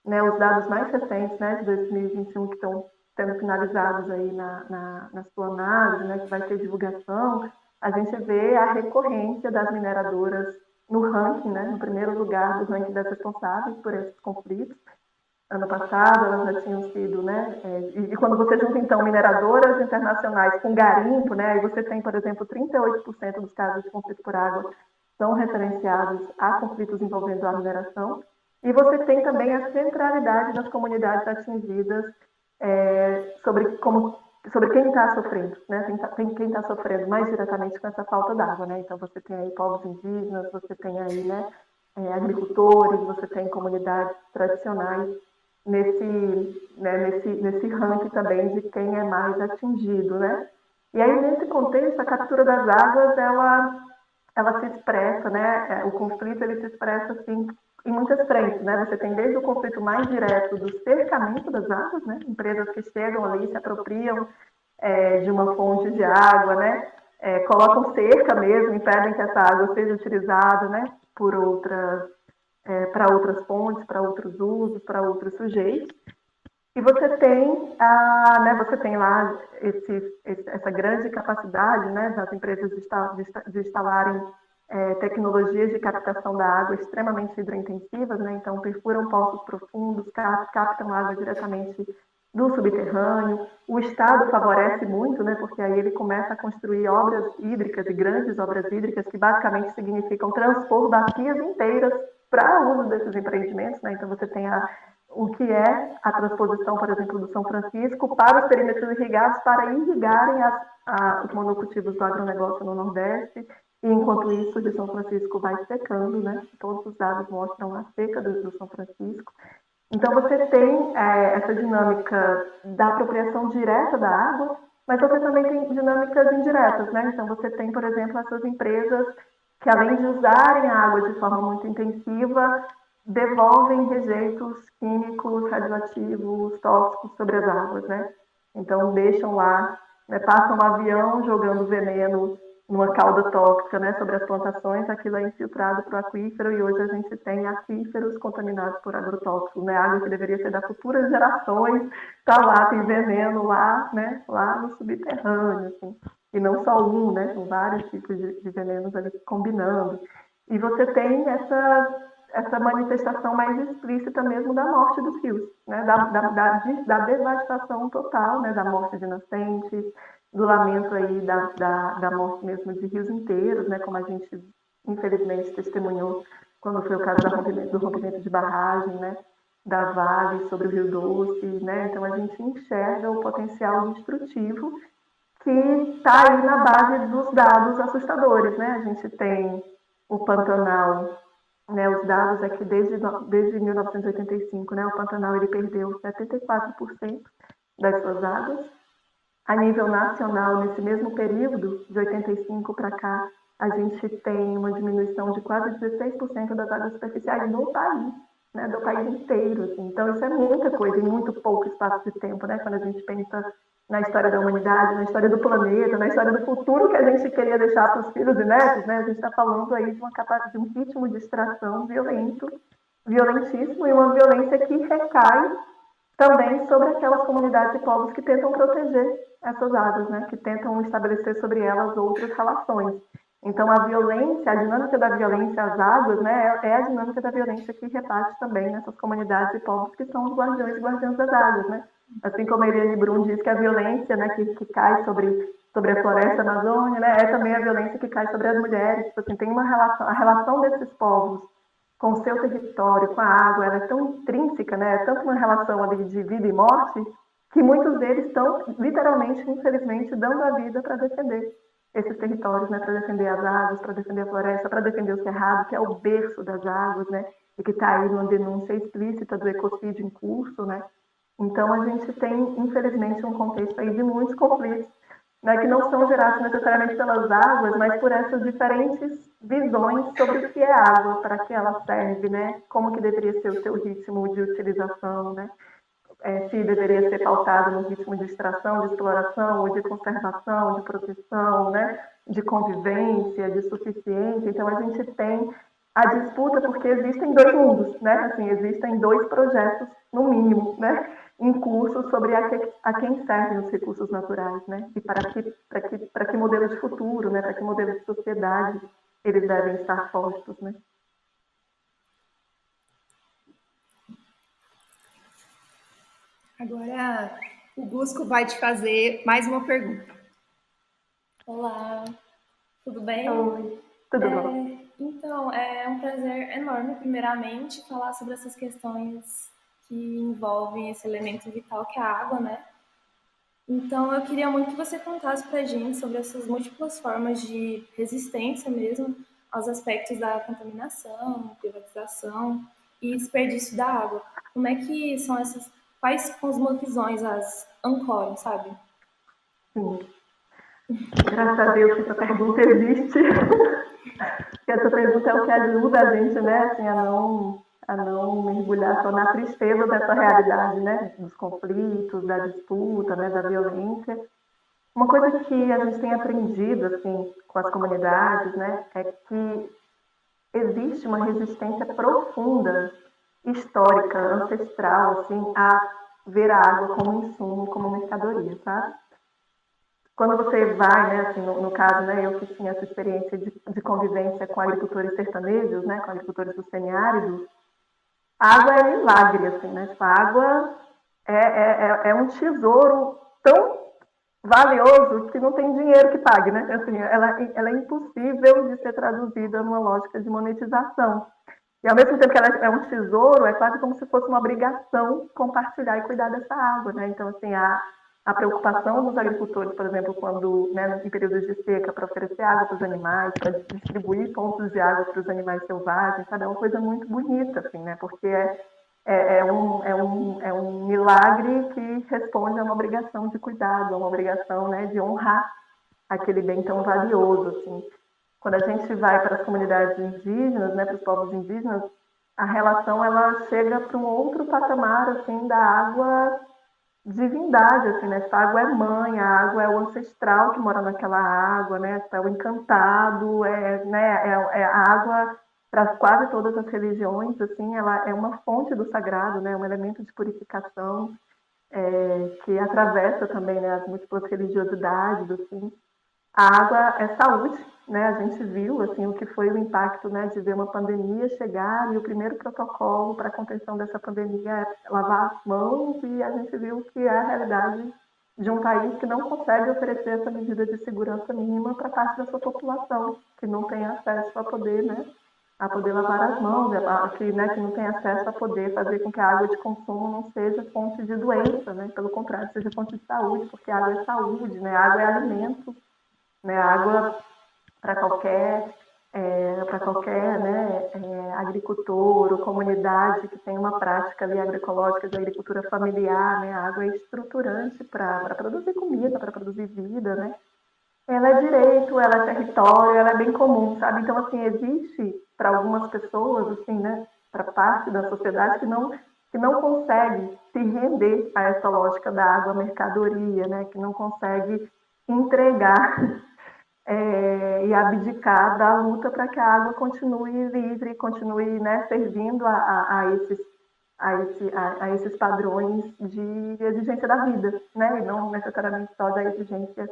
né, os dados mais recentes, né, de 2021 que estão sendo finalizados aí na sua análise, né, que vai ter divulgação. A gente vê a recorrência das mineradoras no ranking, né, no primeiro lugar do ranking das responsáveis por esses conflitos. Ano passado, elas já tinham sido, né, e quando você junta, então, mineradoras internacionais com garimpo, né, aí você tem, por exemplo, 38% dos casos de conflito por água são referenciados a conflitos envolvendo a mineração, e você tem também a centralidade das comunidades atingidas sobre quem está sofrendo, né? Quem está sofrendo mais diretamente com essa falta d'água, né? Então você tem aí povos indígenas, você tem aí, né, agricultores, você tem comunidades tradicionais nesse ranking também de quem é mais atingido, né? E aí nesse contexto a captura das águas ela se expressa, né? O conflito ele se expressa assim em muitas frentes, né? Você tem desde o conflito mais direto do cercamento das águas, né? Empresas que chegam ali, se apropriam de uma fonte de água, né? Colocam cerca mesmo, impedem que essa água seja utilizada, né? Para outras fontes, para outros usos, para outros sujeitos. E você tem, você tem lá essa grande capacidade, né, das empresas de instalarem tecnologias de captação da água extremamente hidrointensivas, né? Então perfuram poços profundos, captam água diretamente do subterrâneo. O Estado favorece muito, né, porque aí ele começa a construir obras hídricas e grandes obras hídricas que basicamente significam transpor bacias inteiras para o uso desses empreendimentos, né? Então você tem o que é a transposição, por exemplo, do São Francisco para os perímetros irrigados para irrigarem os monocultivos do agronegócio no Nordeste. E enquanto isso, o de São Francisco vai secando, né? Todos os dados mostram a seca do São Francisco. Então você tem essa dinâmica da apropriação direta da água, mas você também tem dinâmicas indiretas, né? Então você tem, por exemplo, essas empresas que, além de usarem a água de forma muito intensiva, devolvem rejeitos químicos, radioativos, tóxicos sobre as águas, né? Então deixam lá, né, passam um avião jogando veneno numa cauda tóxica, né, sobre as plantações, aquilo é infiltrado para o aquífero e hoje a gente tem aquíferos contaminados por agrotóxicos, né, água que deveria ser das futuras gerações, tá lá, tem veneno lá, né, lá no subterrâneo, assim. E não só um, né, são vários tipos de venenos ali combinando. E você tem essa manifestação mais explícita mesmo da morte dos rios, né, da devastação total, né, da morte de nascentes, do lamento aí da morte mesmo de rios inteiros, né, como a gente infelizmente testemunhou quando foi o caso do rompimento de barragem, né, da Vale sobre o Rio Doce, né, então a gente enxerga o potencial destrutivo que está aí na base dos dados assustadores, né, a gente tem o Pantanal, né, os dados é que desde 1985, né, o Pantanal ele perdeu 74% das suas águas. A nível nacional, nesse mesmo período, de 85 para cá, a gente tem uma diminuição de quase 16% das águas superficiais no país, né, do país inteiro. Assim. Então, isso é muita coisa em muito pouco espaço de tempo, né, quando a gente pensa na história da humanidade, na história do planeta, na história do futuro que a gente queria deixar para os filhos e netos, né, a gente está falando aí de um ritmo de extração violentíssimo, e uma violência que recai também sobre aquelas comunidades e povos que tentam proteger essas águas, né, que tentam estabelecer sobre elas outras relações. Então, a violência, a dinâmica da violência às águas, né, é a dinâmica da violência que reparte também nessas comunidades e povos que são os guardiões e guardiãs das águas, né? Assim como a Irene Brum diz que a violência, né, que cai sobre a floresta amazônica, né, é também a violência que cai sobre as mulheres. Tipo assim, tem uma relação, a relação desses povos com o seu território, com a água, ela é tão intrínseca, né, é tanto uma relação ali de vida e morte, que muitos deles estão, literalmente, infelizmente, dando a vida para defender esses territórios, né, para defender as águas, para defender a floresta, para defender o cerrado, que é o berço das águas, né, e que está aí numa denúncia explícita do ecocídio em curso, né. Então, a gente tem, infelizmente, um contexto aí de muitos conflitos, né, que não são gerados necessariamente pelas águas, mas por essas diferentes visões sobre o que é água, para que ela serve, né, como que deveria ser o seu ritmo de utilização, né, se deveria ser pautado no ritmo de extração, de exploração, ou de conservação, de proteção, né, de convivência, de suficiência. Então, a gente tem a disputa porque existem dois mundos, né? Assim, existem dois projetos, no mínimo, né, em curso sobre a quem servem os recursos naturais, né? E para que modelo de futuro, né? Para que modelo de sociedade eles devem estar postos, né? Agora, o Gusco vai te fazer mais uma pergunta. Olá, tudo bem? Oi, tudo bom? Então, é um prazer enorme, primeiramente, falar sobre essas questões que envolvem esse elemento vital que é a água, né? Então, eu queria muito que você contasse para a gente sobre essas múltiplas formas de resistência mesmo aos aspectos da contaminação, privatização e desperdício da água. Como é que são essas, quais cosmovisões as ancoram, sabe? Sim. Graças a Deus que essa pergunta existe. Porque essa pergunta é o que ajuda a gente, né, assim, a não mergulhar só na tristeza dessa realidade, né, dos conflitos, da disputa, né, da violência. Uma coisa que a gente tem aprendido, assim, com as comunidades, né, é que existe uma resistência profunda, histórica, ancestral, assim, a ver a água como insumo, como mercadoria, sabe? Quando você vai, né, assim, no caso, né, eu que tinha essa experiência de convivência com agricultores sertanejos, né, com agricultores do semiárido, a água é milagre, assim, né, tipo, a água é um tesouro tão valioso que não tem dinheiro que pague, né, assim, ela é impossível de ser traduzida numa lógica de monetização. E ao mesmo tempo que ela é um tesouro, é quase como se fosse uma obrigação compartilhar e cuidar dessa água, né? Então, assim, a preocupação dos agricultores, por exemplo, quando, né, em períodos de seca, para oferecer água para os animais, para distribuir pontos de água para os animais selvagens, sabe? É uma coisa muito bonita, assim, né? Porque é um milagre que responde a uma obrigação de cuidado, a uma obrigação, né, de honrar aquele bem tão valioso, assim. Quando a gente vai para as comunidades indígenas, né, para os povos indígenas, a relação ela chega para um outro patamar, assim, da água divindade, assim, né? A água é mãe, a água é o ancestral que mora naquela água, né? É o encantado, a água para quase todas as religiões, assim, ela é uma fonte do sagrado, né? Um elemento de purificação que atravessa também, né, as múltiplas religiosidades, assim. A água é saúde, né? A gente viu assim o que foi o impacto, né, de ver uma pandemia chegar e o primeiro protocolo para a contenção dessa pandemia é lavar as mãos e a gente viu que é a realidade de um país que não consegue oferecer essa medida de segurança mínima para parte da sua população, que não tem acesso a poder, né, a poder lavar as mãos, que não tem acesso a poder fazer com que a água de consumo não seja fonte de doença, né? Pelo contrário, seja fonte de saúde, porque a água é saúde, né? A água é alimento, né? A água para qualquer né, agricultor ou comunidade que tem uma prática ali agroecológica de agricultura familiar, né? A água é estruturante para produzir comida, para produzir vida, né? Ela é direito, ela é território, ela é bem comum, sabe? Então, assim, existe para algumas pessoas, assim, né, para parte da sociedade que não consegue se render a essa lógica da água mercadoria, né? Que não consegue entregar e abdicar da luta para que a água continue livre, continue, né, servindo a esses padrões de exigência da vida, né, e não necessariamente só da exigência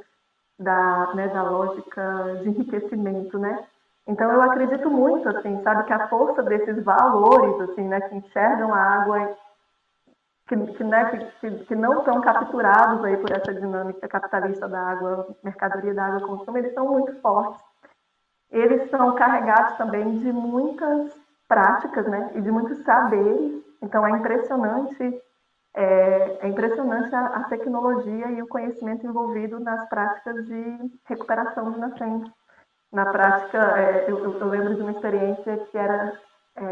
da lógica de enriquecimento, né? Então eu acredito muito, assim, sabe, que a força desses valores, assim, né, que enxergam a água, que não estão capturados aí por essa dinâmica capitalista da água, mercadoria da água consumo, eles são muito fortes. Eles são carregados também de muitas práticas, né, e de muitos saberes. Então é impressionante a tecnologia e o conhecimento envolvido nas práticas de recuperação de nascentes. Na prática, eu lembro de uma experiência que era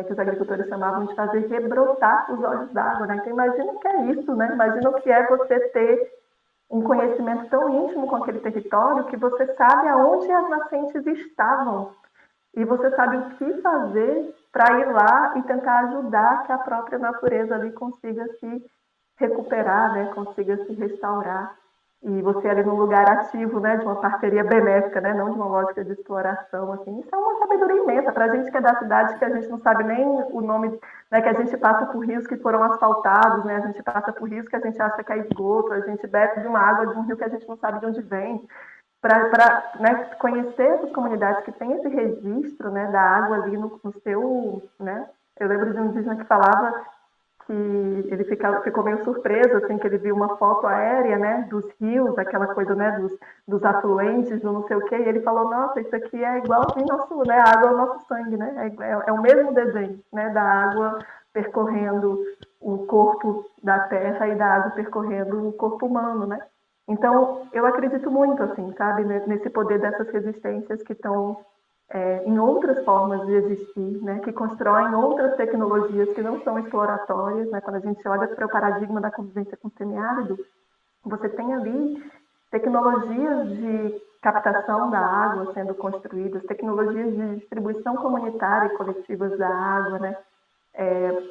que os agricultores chamavam de fazer rebrotar os olhos d'água, né? Então imagina o que é isso, né? Imagina o que é você ter um conhecimento tão íntimo com aquele território que você sabe aonde as nascentes estavam e você sabe o que fazer para ir lá e tentar ajudar que a própria natureza ali consiga se recuperar, né? Consiga se restaurar. E você ali num lugar ativo, né, de uma parceria benéfica, né, não de uma lógica de exploração, assim, isso é uma sabedoria imensa para a gente que é da cidade, que a gente não sabe nem o nome, né, que a gente passa por rios que foram asfaltados, né, a gente passa por rios que a gente acha que é esgoto, a gente bebe de uma água de um rio que a gente não sabe de onde vem, para né, conhecer essas comunidades que têm esse registro, né, da água ali no seu, né, eu lembro de um indígena que falava que ele ficou meio surpreso, assim, que ele viu uma foto aérea, né, dos rios, aquela coisa, né, dos afluentes, do não sei o quê, e ele falou, nossa, isso aqui é igualzinho nosso, né, a água é o nosso sangue, né, é o mesmo desenho, né, da água percorrendo o corpo da terra e da água percorrendo o corpo humano, né. Então, eu acredito muito, assim, sabe, nesse poder dessas resistências que estão em outras formas de existir, né, que constroem outras tecnologias que não são exploratórias, né, quando a gente olha para o paradigma da convivência com o semiárido, você tem ali tecnologias de captação da água sendo construídas, tecnologias de distribuição comunitária e coletivas da água, né,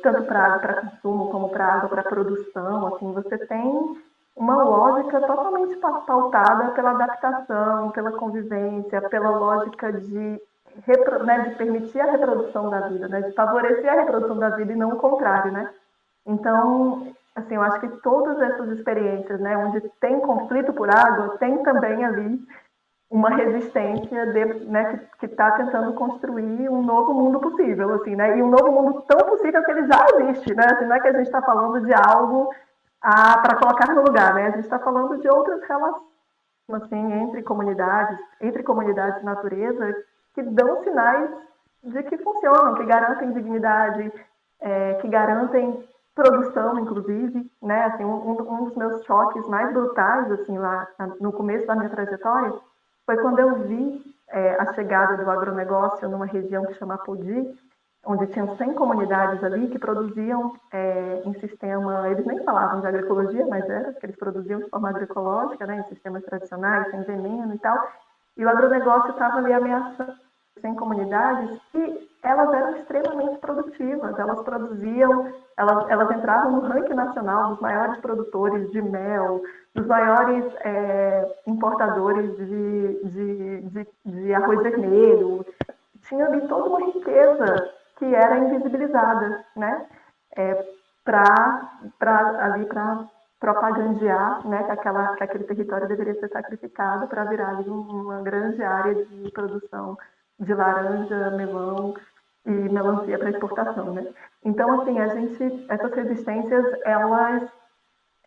tanto para água para consumo como para água para produção, assim, você tem uma lógica totalmente pautada pela adaptação, pela convivência, pela lógica né, de permitir a reprodução da vida, né, de favorecer a reprodução da vida e não o contrário, né? Então, assim, eu acho que todas essas experiências, né, onde tem conflito por água, tem também ali uma resistência né, que está tentando construir um novo mundo possível, assim, né? E um novo mundo tão possível que ele já existe, né? Assim, não é que a gente está falando de algo para colocar no lugar, né? A gente está falando de outras relações, assim, entre comunidades e natureza, que dão sinais de que funcionam, que garantem dignidade, que garantem produção, inclusive, né? Assim, um dos meus choques mais brutais, assim, lá no começo da minha trajetória, foi quando eu vi a chegada do agronegócio numa região que chama Apodi, onde tinham 100 comunidades ali que produziam em sistema, eles nem falavam de agroecologia, mas era, que eles produziam de forma agroecológica, né, em sistemas tradicionais, sem veneno e tal, e o agronegócio estava ali ameaçando 100 comunidades e elas eram extremamente produtivas, elas produziam, elas entravam no ranking nacional dos maiores produtores de mel, dos maiores importadores de arroz vermelho, tinha ali toda uma riqueza que era invisibilizada, né? Para propagandear, né, que aquele território deveria ser sacrificado para virar ali uma grande área de produção de laranja, melão e melancia para exportação, né? Então, assim, essas resistências,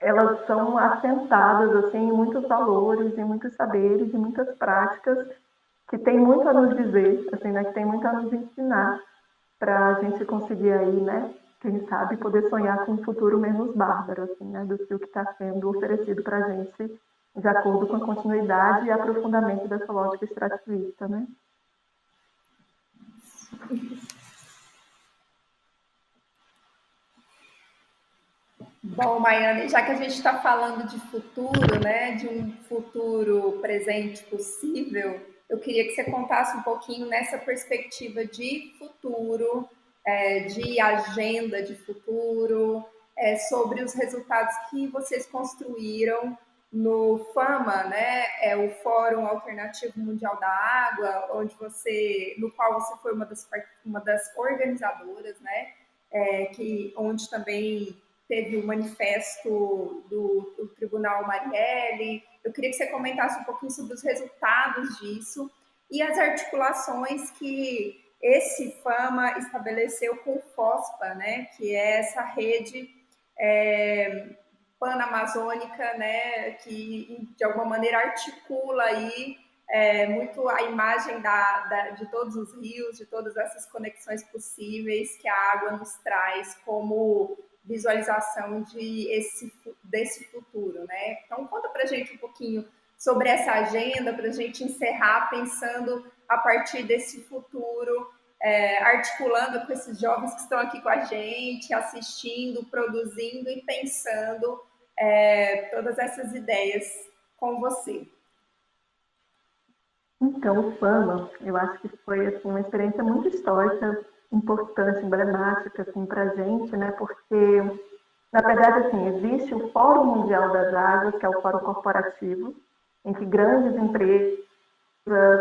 elas são assentadas, assim, em muitos valores, em muitos saberes, em muitas práticas que tem muito a nos dizer, assim, né, que tem muito a nos ensinar para a gente conseguir aí, né, quem sabe poder sonhar com um futuro menos bárbaro, assim, né, do que o que está sendo oferecido para a gente de acordo com a continuidade e aprofundamento dessa lógica extrativista, né? Bom, Maiane, já que a gente está falando de futuro, né, de um futuro presente possível, eu queria que você contasse um pouquinho nessa perspectiva de futuro, de agenda de futuro, sobre os resultados que vocês construíram no FAMA, né, o Fórum Alternativo Mundial da Água, no qual você foi uma das organizadoras, né, onde também teve o manifesto do Tribunal Marielle. Eu queria que você comentasse um pouquinho sobre os resultados disso e as articulações que esse FAMA estabeleceu com o FOSPA, né, que é essa rede panamazônica, né, que de alguma maneira articula aí muito a imagem de todos os rios, de todas essas conexões possíveis que a água nos traz como visualização desse futuro, né? Então, conta pra gente um pouquinho sobre essa agenda, para a gente encerrar pensando a partir desse futuro, articulando com esses jovens que estão aqui com a gente, assistindo, produzindo e pensando todas essas ideias com você. Então, o FAMA, eu acho que foi assim, uma experiência muito histórica, importante, emblemática assim, para a gente, né? Porque, na verdade, assim, existe o Fórum Mundial das Águas, que é o fórum corporativo, em que grandes empresas,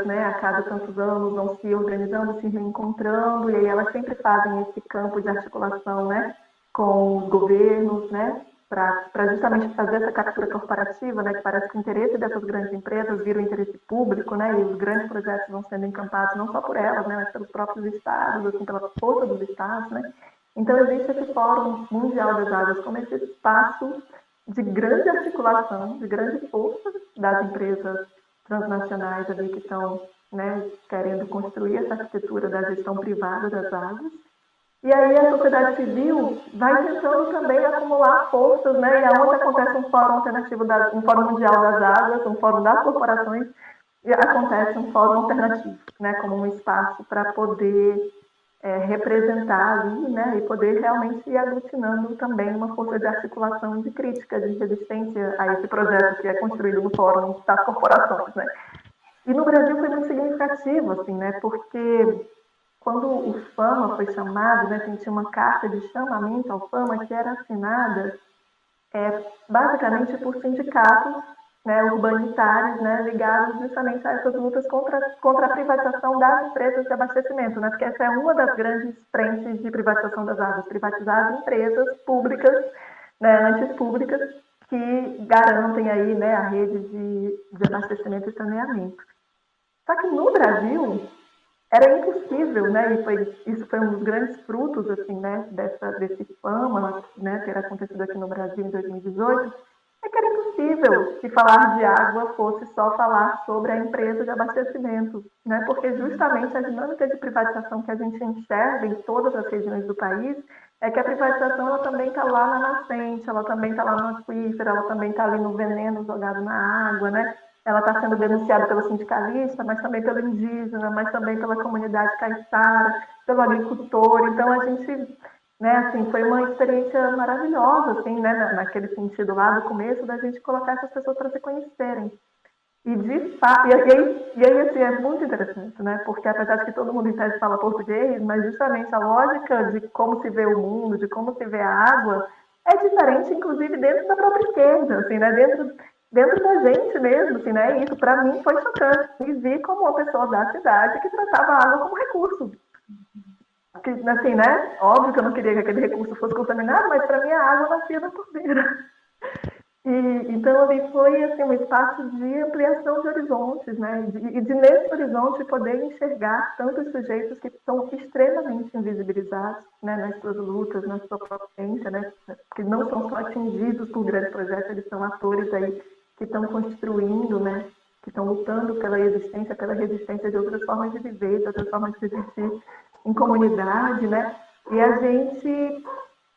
né, a cada tantos anos vão se organizando, se reencontrando, e aí elas sempre fazem esse campo de articulação, né, com os governos, né, para justamente fazer essa captura corporativa, né, que parece que o interesse dessas grandes empresas vira o interesse público, né, e os grandes projetos vão sendo encampados não só por elas, né, mas pelos próprios estados, assim, pela força dos estados, né. Então existe esse Fórum Mundial das Águas como esse espaço de grande articulação, de grande força das empresas transnacionais ali que estão, né, querendo construir essa arquitetura da gestão privada das águas. E aí a sociedade civil vai tentando também acumular forças, né? E aonde acontece um fórum alternativo, um fórum mundial das águas, um fórum das corporações, e acontece um fórum alternativo, né? Como um espaço para poder representar ali, né? E poder realmente ir aglutinando também uma força de articulação, de crítica, de resistência a esse projeto que é construído no fórum das corporações, né? E no Brasil foi muito significativo, assim, né? Porque quando o FAMA foi chamado, né, tinha uma carta de chamamento ao FAMA que era assinada basicamente por sindicatos, né, urbanitários, né, ligados justamente a essas lutas contra a privatização das empresas de abastecimento, né, porque essa é uma das grandes frentes de privatização das águas, privatizar as empresas públicas, né, antes públicas, que garantem aí, né, a rede de abastecimento e saneamento. Só que no Brasil era impossível, né? E isso foi um dos grandes frutos, assim, né? Desse FAMA, né? Ter acontecido aqui no Brasil em 2018, que era impossível que falar de água fosse só falar sobre a empresa de abastecimento, né? Porque justamente a dinâmica de privatização que a gente enxerga em todas as regiões do país é que a privatização ela também está lá na nascente, ela também está lá no aquífero, ela também está ali no veneno jogado na água, né? Ela está sendo denunciada pelo sindicalista, mas também pelo indígena, mas também pela comunidade caiçara, pelo agricultor. Então, a gente, né, assim, foi uma experiência maravilhosa, assim, né, naquele sentido lá do começo, da gente colocar essas pessoas para se conhecerem. E, de fato, e aí, assim, é muito interessante, né, porque apesar de que todo mundo em tese fala português, mas justamente a lógica de como se vê o mundo, de como se vê a água, é diferente, inclusive, dentro da própria esquerda, assim, né, dentro da gente mesmo, assim, né? Isso para mim foi chocante. Me vi como uma pessoa da cidade que tratava a água como recurso. Que, assim, né? Óbvio que eu não queria que aquele recurso fosse contaminado, mas para mim a água nascia da torneira. Então ali foi assim, um espaço de ampliação de horizontes, né? E de nesse horizonte poder enxergar tantos sujeitos que são extremamente invisibilizados, né? Nas suas lutas, na sua potência, né? Que não são só atingidos por grandes projetos, eles são atores aí que estão construindo, né, que estão lutando pela existência, pela resistência de outras formas de viver, de outras formas de existir em comunidade, né, e a gente,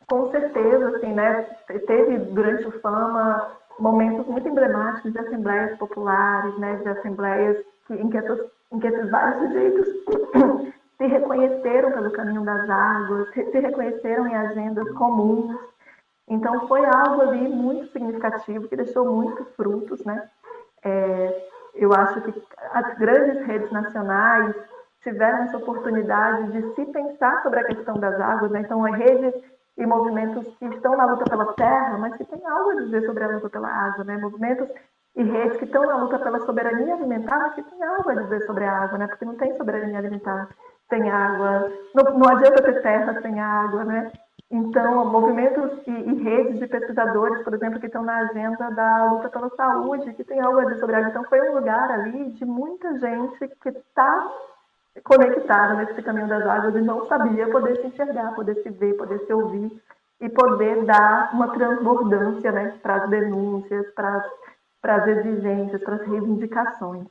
com certeza, assim, né, teve durante o FAMA momentos muito emblemáticos de assembleias populares, né, de assembleias em que esses vários sujeitos se reconheceram pelo caminho das águas, se reconheceram em agendas comuns. Então, foi algo ali muito significativo, que deixou muitos frutos, né? Eu acho que as grandes redes nacionais tiveram essa oportunidade de se pensar sobre a questão das águas, né? Então, redes e movimentos que estão na luta pela terra, mas que têm algo a dizer sobre a luta pela água, né? Movimentos e redes que estão na luta pela soberania alimentar, mas que têm algo a dizer sobre a água, né? Porque não tem soberania alimentar sem água, não adianta ter terra sem água, né? Então, movimentos e redes de pesquisadores, por exemplo, que estão na agenda da luta pela saúde, que tem algo a dizer sobre água. Então, foi um lugar ali de muita gente que está conectada nesse caminho das águas e não sabia poder se enxergar, poder se ver, poder se ouvir e poder dar uma transbordância, né, para as denúncias, para as exigências, para as reivindicações.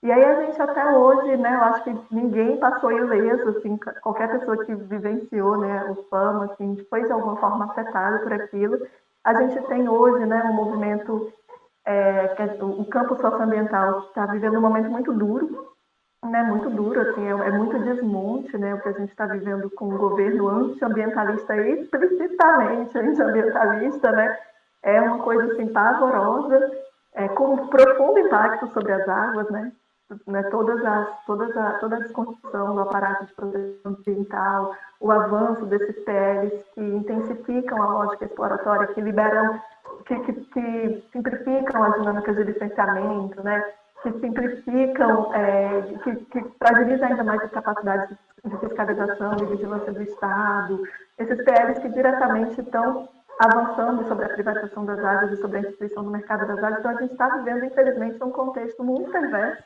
E aí a gente até hoje, né, eu acho que ninguém passou ileso, assim, qualquer pessoa que vivenciou, né, o FAMA, assim, foi de alguma forma afetada por aquilo. A gente tem hoje, né, um movimento, o campo socioambiental está vivendo um momento muito duro, né, muito duro, assim, é muito desmonte, né, o que a gente está vivendo com o governo antiambientalista, explicitamente antiambientalista, né, é uma coisa, assim, pavorosa, com profundo impacto sobre as águas, né, toda a desconstrução do aparato de proteção ambiental, o avanço desses PLs que intensificam a lógica exploratória, que liberam, que simplificam as dinâmicas de licenciamento, né? Que simplificam, que fragilizam ainda mais as capacidades de fiscalização e vigilância do Estado. Esses PLs que diretamente estão avançando sobre a privatização das águas e sobre a instituição do mercado das águas. Então, a gente está vivendo, infelizmente, um contexto muito perverso.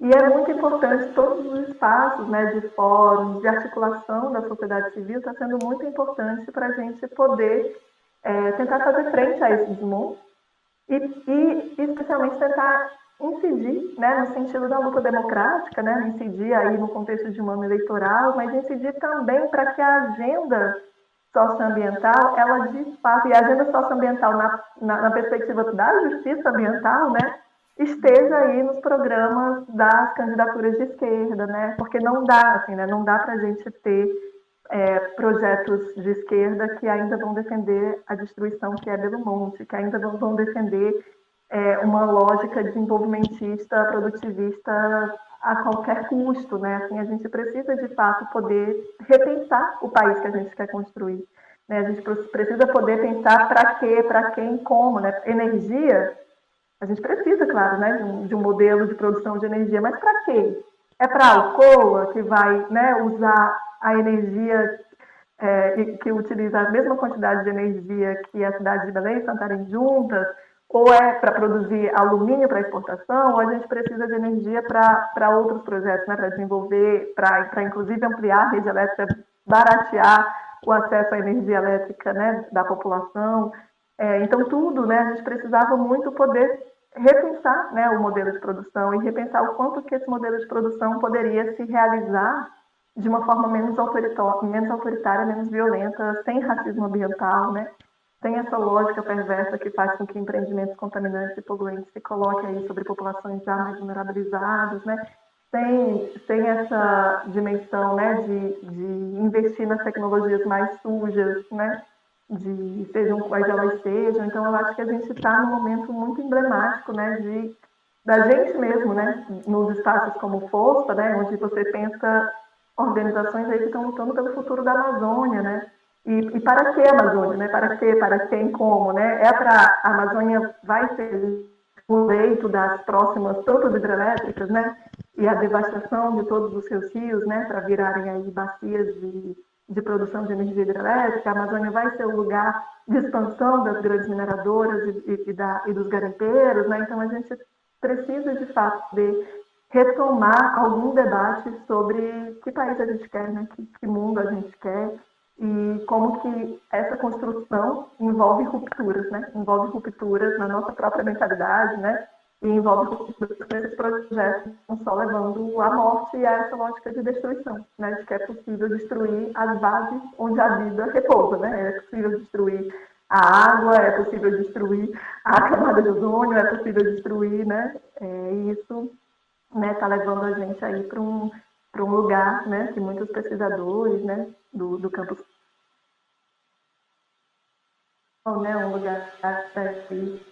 E é muito importante, todos os espaços, né, de fóruns, de articulação da sociedade civil, está sendo muito importante para a gente poder tentar fazer frente a esse desmonte e especialmente tentar incidir, né, no sentido da luta democrática, né, incidir aí no contexto de um ano eleitoral, mas incidir também para que a agenda socioambiental, ela de fato, e a agenda socioambiental na perspectiva da justiça ambiental, né, esteja aí nos programas das candidaturas de esquerda, né? Porque não dá, assim, né? Não dá para a gente ter projetos de esquerda que ainda vão defender a destruição que é Belo Monte, que ainda vão defender uma lógica desenvolvimentista, produtivista a qualquer custo, né? Assim, a gente precisa de fato poder repensar o país que a gente quer construir, né? A gente precisa poder pensar para quê, para quem, como, né? Energia. A gente precisa, claro, né, de um modelo de produção de energia, mas para quê? É para a Alcoa, que vai, né, usar a energia, que utiliza a mesma quantidade de energia que a cidade de Belém e Santarém juntas, ou é para produzir alumínio para exportação, ou a gente precisa de energia para outros projetos, né, para desenvolver, para inclusive ampliar a rede elétrica, baratear o acesso à energia elétrica, né, da população. Então, tudo, né, a gente precisava muito poder repensar, né, o modelo de produção e repensar o quanto que esse modelo de produção poderia se realizar de uma forma menos autoritária, menos violenta, sem racismo ambiental, né, sem essa lógica perversa que faz com que empreendimentos contaminantes e poluentes se coloquem aí sobre populações já mais vulnerabilizadas, né, sem essa dimensão, né, de investir nas tecnologias mais sujas, né, sejam quais elas sejam. Então, eu acho que a gente está num momento muito emblemático, né, da gente mesmo, né, nos espaços como o FOSPA, né, onde você pensa organizações aí que estão lutando pelo futuro da Amazônia, né, e para que a Amazônia, né, para que, para quem, como, né, a Amazônia vai ser o leito das próximas tantas hidrelétricas, né, e a devastação de todos os seus rios, né, para virarem aí bacias de produção de energia hidrelétrica. A Amazônia vai ser o lugar de expansão das grandes mineradoras e dos garimpeiros, né? Então, a gente precisa, de fato, de retomar algum debate sobre que país a gente quer, né? Que mundo a gente quer e como que essa construção envolve rupturas, né? Envolve rupturas na nossa própria mentalidade, né? E envolve esses projetos que estão só levando à morte e a essa lógica de destruição, né? De que é possível destruir as bases onde a vida repousa, né? É possível destruir a água, é possível destruir a camada de ozônio, é possível destruir, né? E isso, né, está levando a gente aí para um lugar, né, que muitos pesquisadores, né, do campus, né, um lugar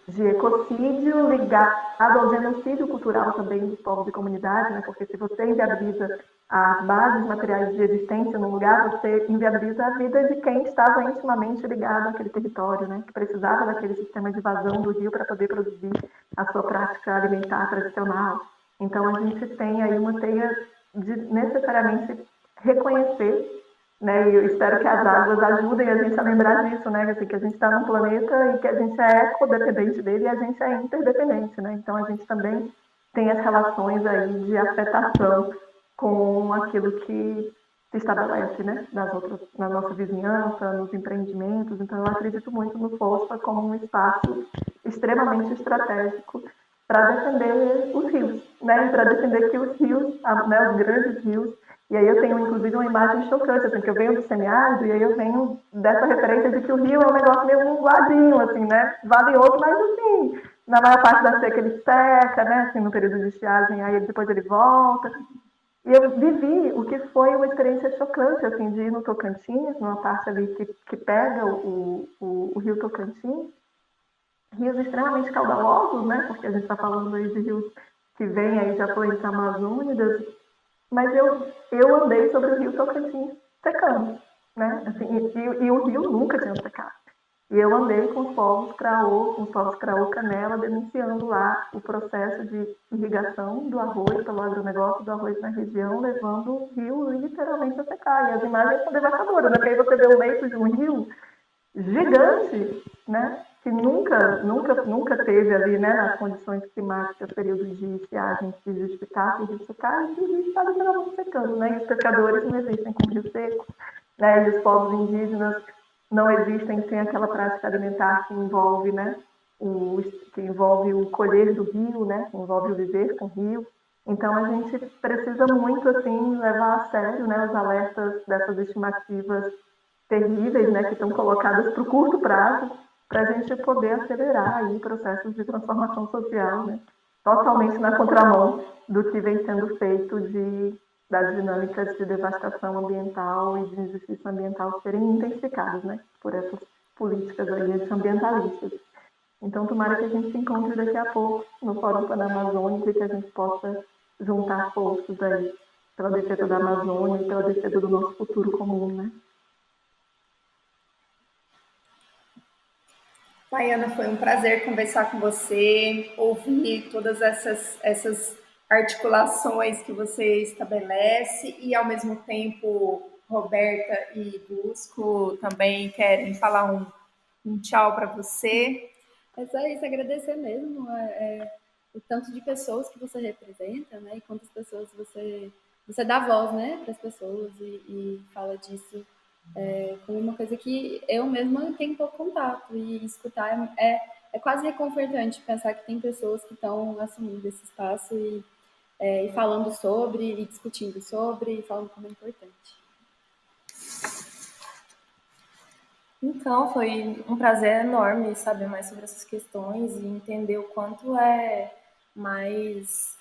de ecocídio ligado ao genocídio cultural também dos povos e comunidades, né, porque se você inviabiliza as bases materiais de existência no lugar, você inviabiliza a vida de quem estava intimamente ligado àquele território, né, que precisava daquele sistema de vazão do rio para poder produzir a sua prática alimentar tradicional. Então, a gente tem aí uma teia de necessariamente reconhecer, né? E eu espero que as águas ajudem a gente a lembrar disso, né? Assim, que a gente está num planeta e que a gente é codependente dele e a gente é interdependente, né? Então a gente também tem as relações aí de afetação com aquilo que se estabelece, né? Na nossa vizinhança, nos empreendimentos. Então eu acredito muito no FOSPA como um espaço extremamente estratégico para defender os rios, né? Para defender que os rios, né, os grandes rios. E aí eu tenho, inclusive, uma imagem chocante, assim, que eu venho do semiárido e aí eu venho dessa referência de que o rio é um negócio meio linguadinho, assim, né? Valioso, mas, assim, na maior parte da seca ele seca, né? Assim, no período de estiagem, aí depois ele volta. E eu vivi o que foi uma experiência chocante, assim, de ir no Tocantins, numa parte ali que pega o rio Tocantins, rios extremamente caudalosos, né? Porque a gente está falando aí de rios que vêm aí de afluentes amazônicos, mas eu andei sobre o rio Tocantins secando, né? Assim, e o rio nunca tinha secado. E eu andei com os povos Craô Canela, denunciando lá o processo de irrigação do arroz, pelo agronegócio do arroz na região, levando o rio literalmente a secar. E as imagens são devastadoras, né? Porque aí você vê o leito de um rio gigante, né? Que nunca teve ali, né, nas condições climáticas, períodos de estiagem que justificassem de secar, e o rio está literalmente secando, né? E os pescadores não existem com rio seco, né? E os povos indígenas não existem sem aquela prática alimentar que envolve, né, que envolve o colher do rio, né, que envolve o viver com o rio. Então a gente precisa muito assim levar a sério, né, os alertas dessas estimativas terríveis, né, que estão colocadas para o curto prazo, para a gente poder acelerar aí processos de transformação social, né, totalmente na contramão do que vem sendo feito das dinâmicas de devastação ambiental e de injustiça ambiental serem intensificadas, né, por essas políticas aí ambientalistas. Então, tomara que a gente se encontre daqui a pouco no Fórum Panamazônico e que a gente possa juntar forças aí pela defesa da Amazônia e pela defesa do nosso futuro comum, né? Maiana, foi um prazer conversar com você, ouvir todas essas articulações que você estabelece e, ao mesmo tempo, Roberta e Busco também querem falar um tchau para você. É só isso, agradecer mesmo o tanto de pessoas que você representa, né? E quantas pessoas você dá voz, né, para as pessoas e fala disso como uma coisa que eu mesma tenho pouco contato e escutar é quase reconfortante pensar que tem pessoas que estão assumindo esse espaço e falando sobre, e discutindo sobre, e falando como é importante. Então, foi um prazer enorme saber mais sobre essas questões e entender o quanto é mais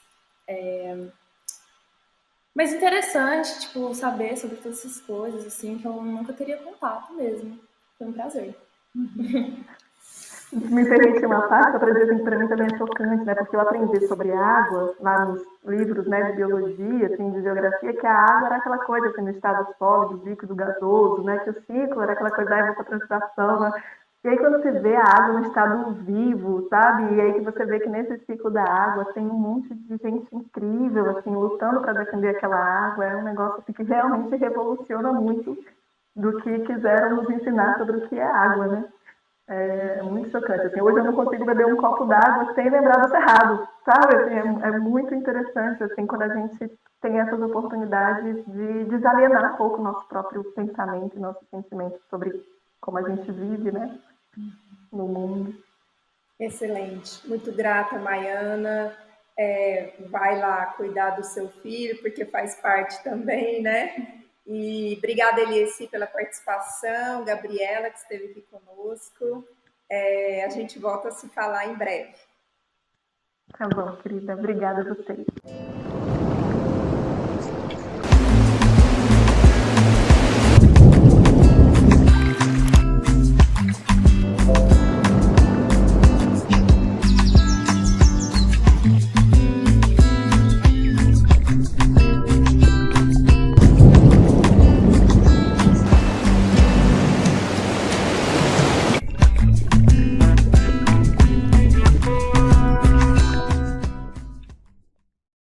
interessante, tipo, saber sobre todas essas coisas, assim, que eu nunca teria contato mesmo. Foi um prazer. Me permite uma parte, para dizer que para mim também é chocante, né? Porque eu aprendi sobre água lá nos livros, né, de biologia, assim, de geografia, que a água era aquela coisa assim, no estado sólido, líquido, gasoso, né? Que o ciclo era aquela coisa da evapotranspiração, né? E aí quando você vê a água no estado vivo, sabe? E aí que você vê que nesse ciclo da água tem um monte de gente incrível, assim, lutando para defender aquela água, é um negócio assim, que realmente revoluciona muito do que quiseram nos ensinar sobre o que é água, né? É muito chocante. Assim, hoje eu não consigo beber um copo d'água sem lembrar do cerrado, sabe? Assim, é muito interessante assim, quando a gente tem essas oportunidades de desalienar um pouco o nosso próprio pensamento, nosso sentimento sobre como a gente vive, né, no mundo. Excelente. Muito grata, Maiana. Vai lá cuidar do seu filho, porque faz parte também, né? E obrigada, Eliesi, pela participação, Gabriela, que esteve aqui conosco. A gente volta a se falar em breve. Tá bom, querida. Obrigada a vocês.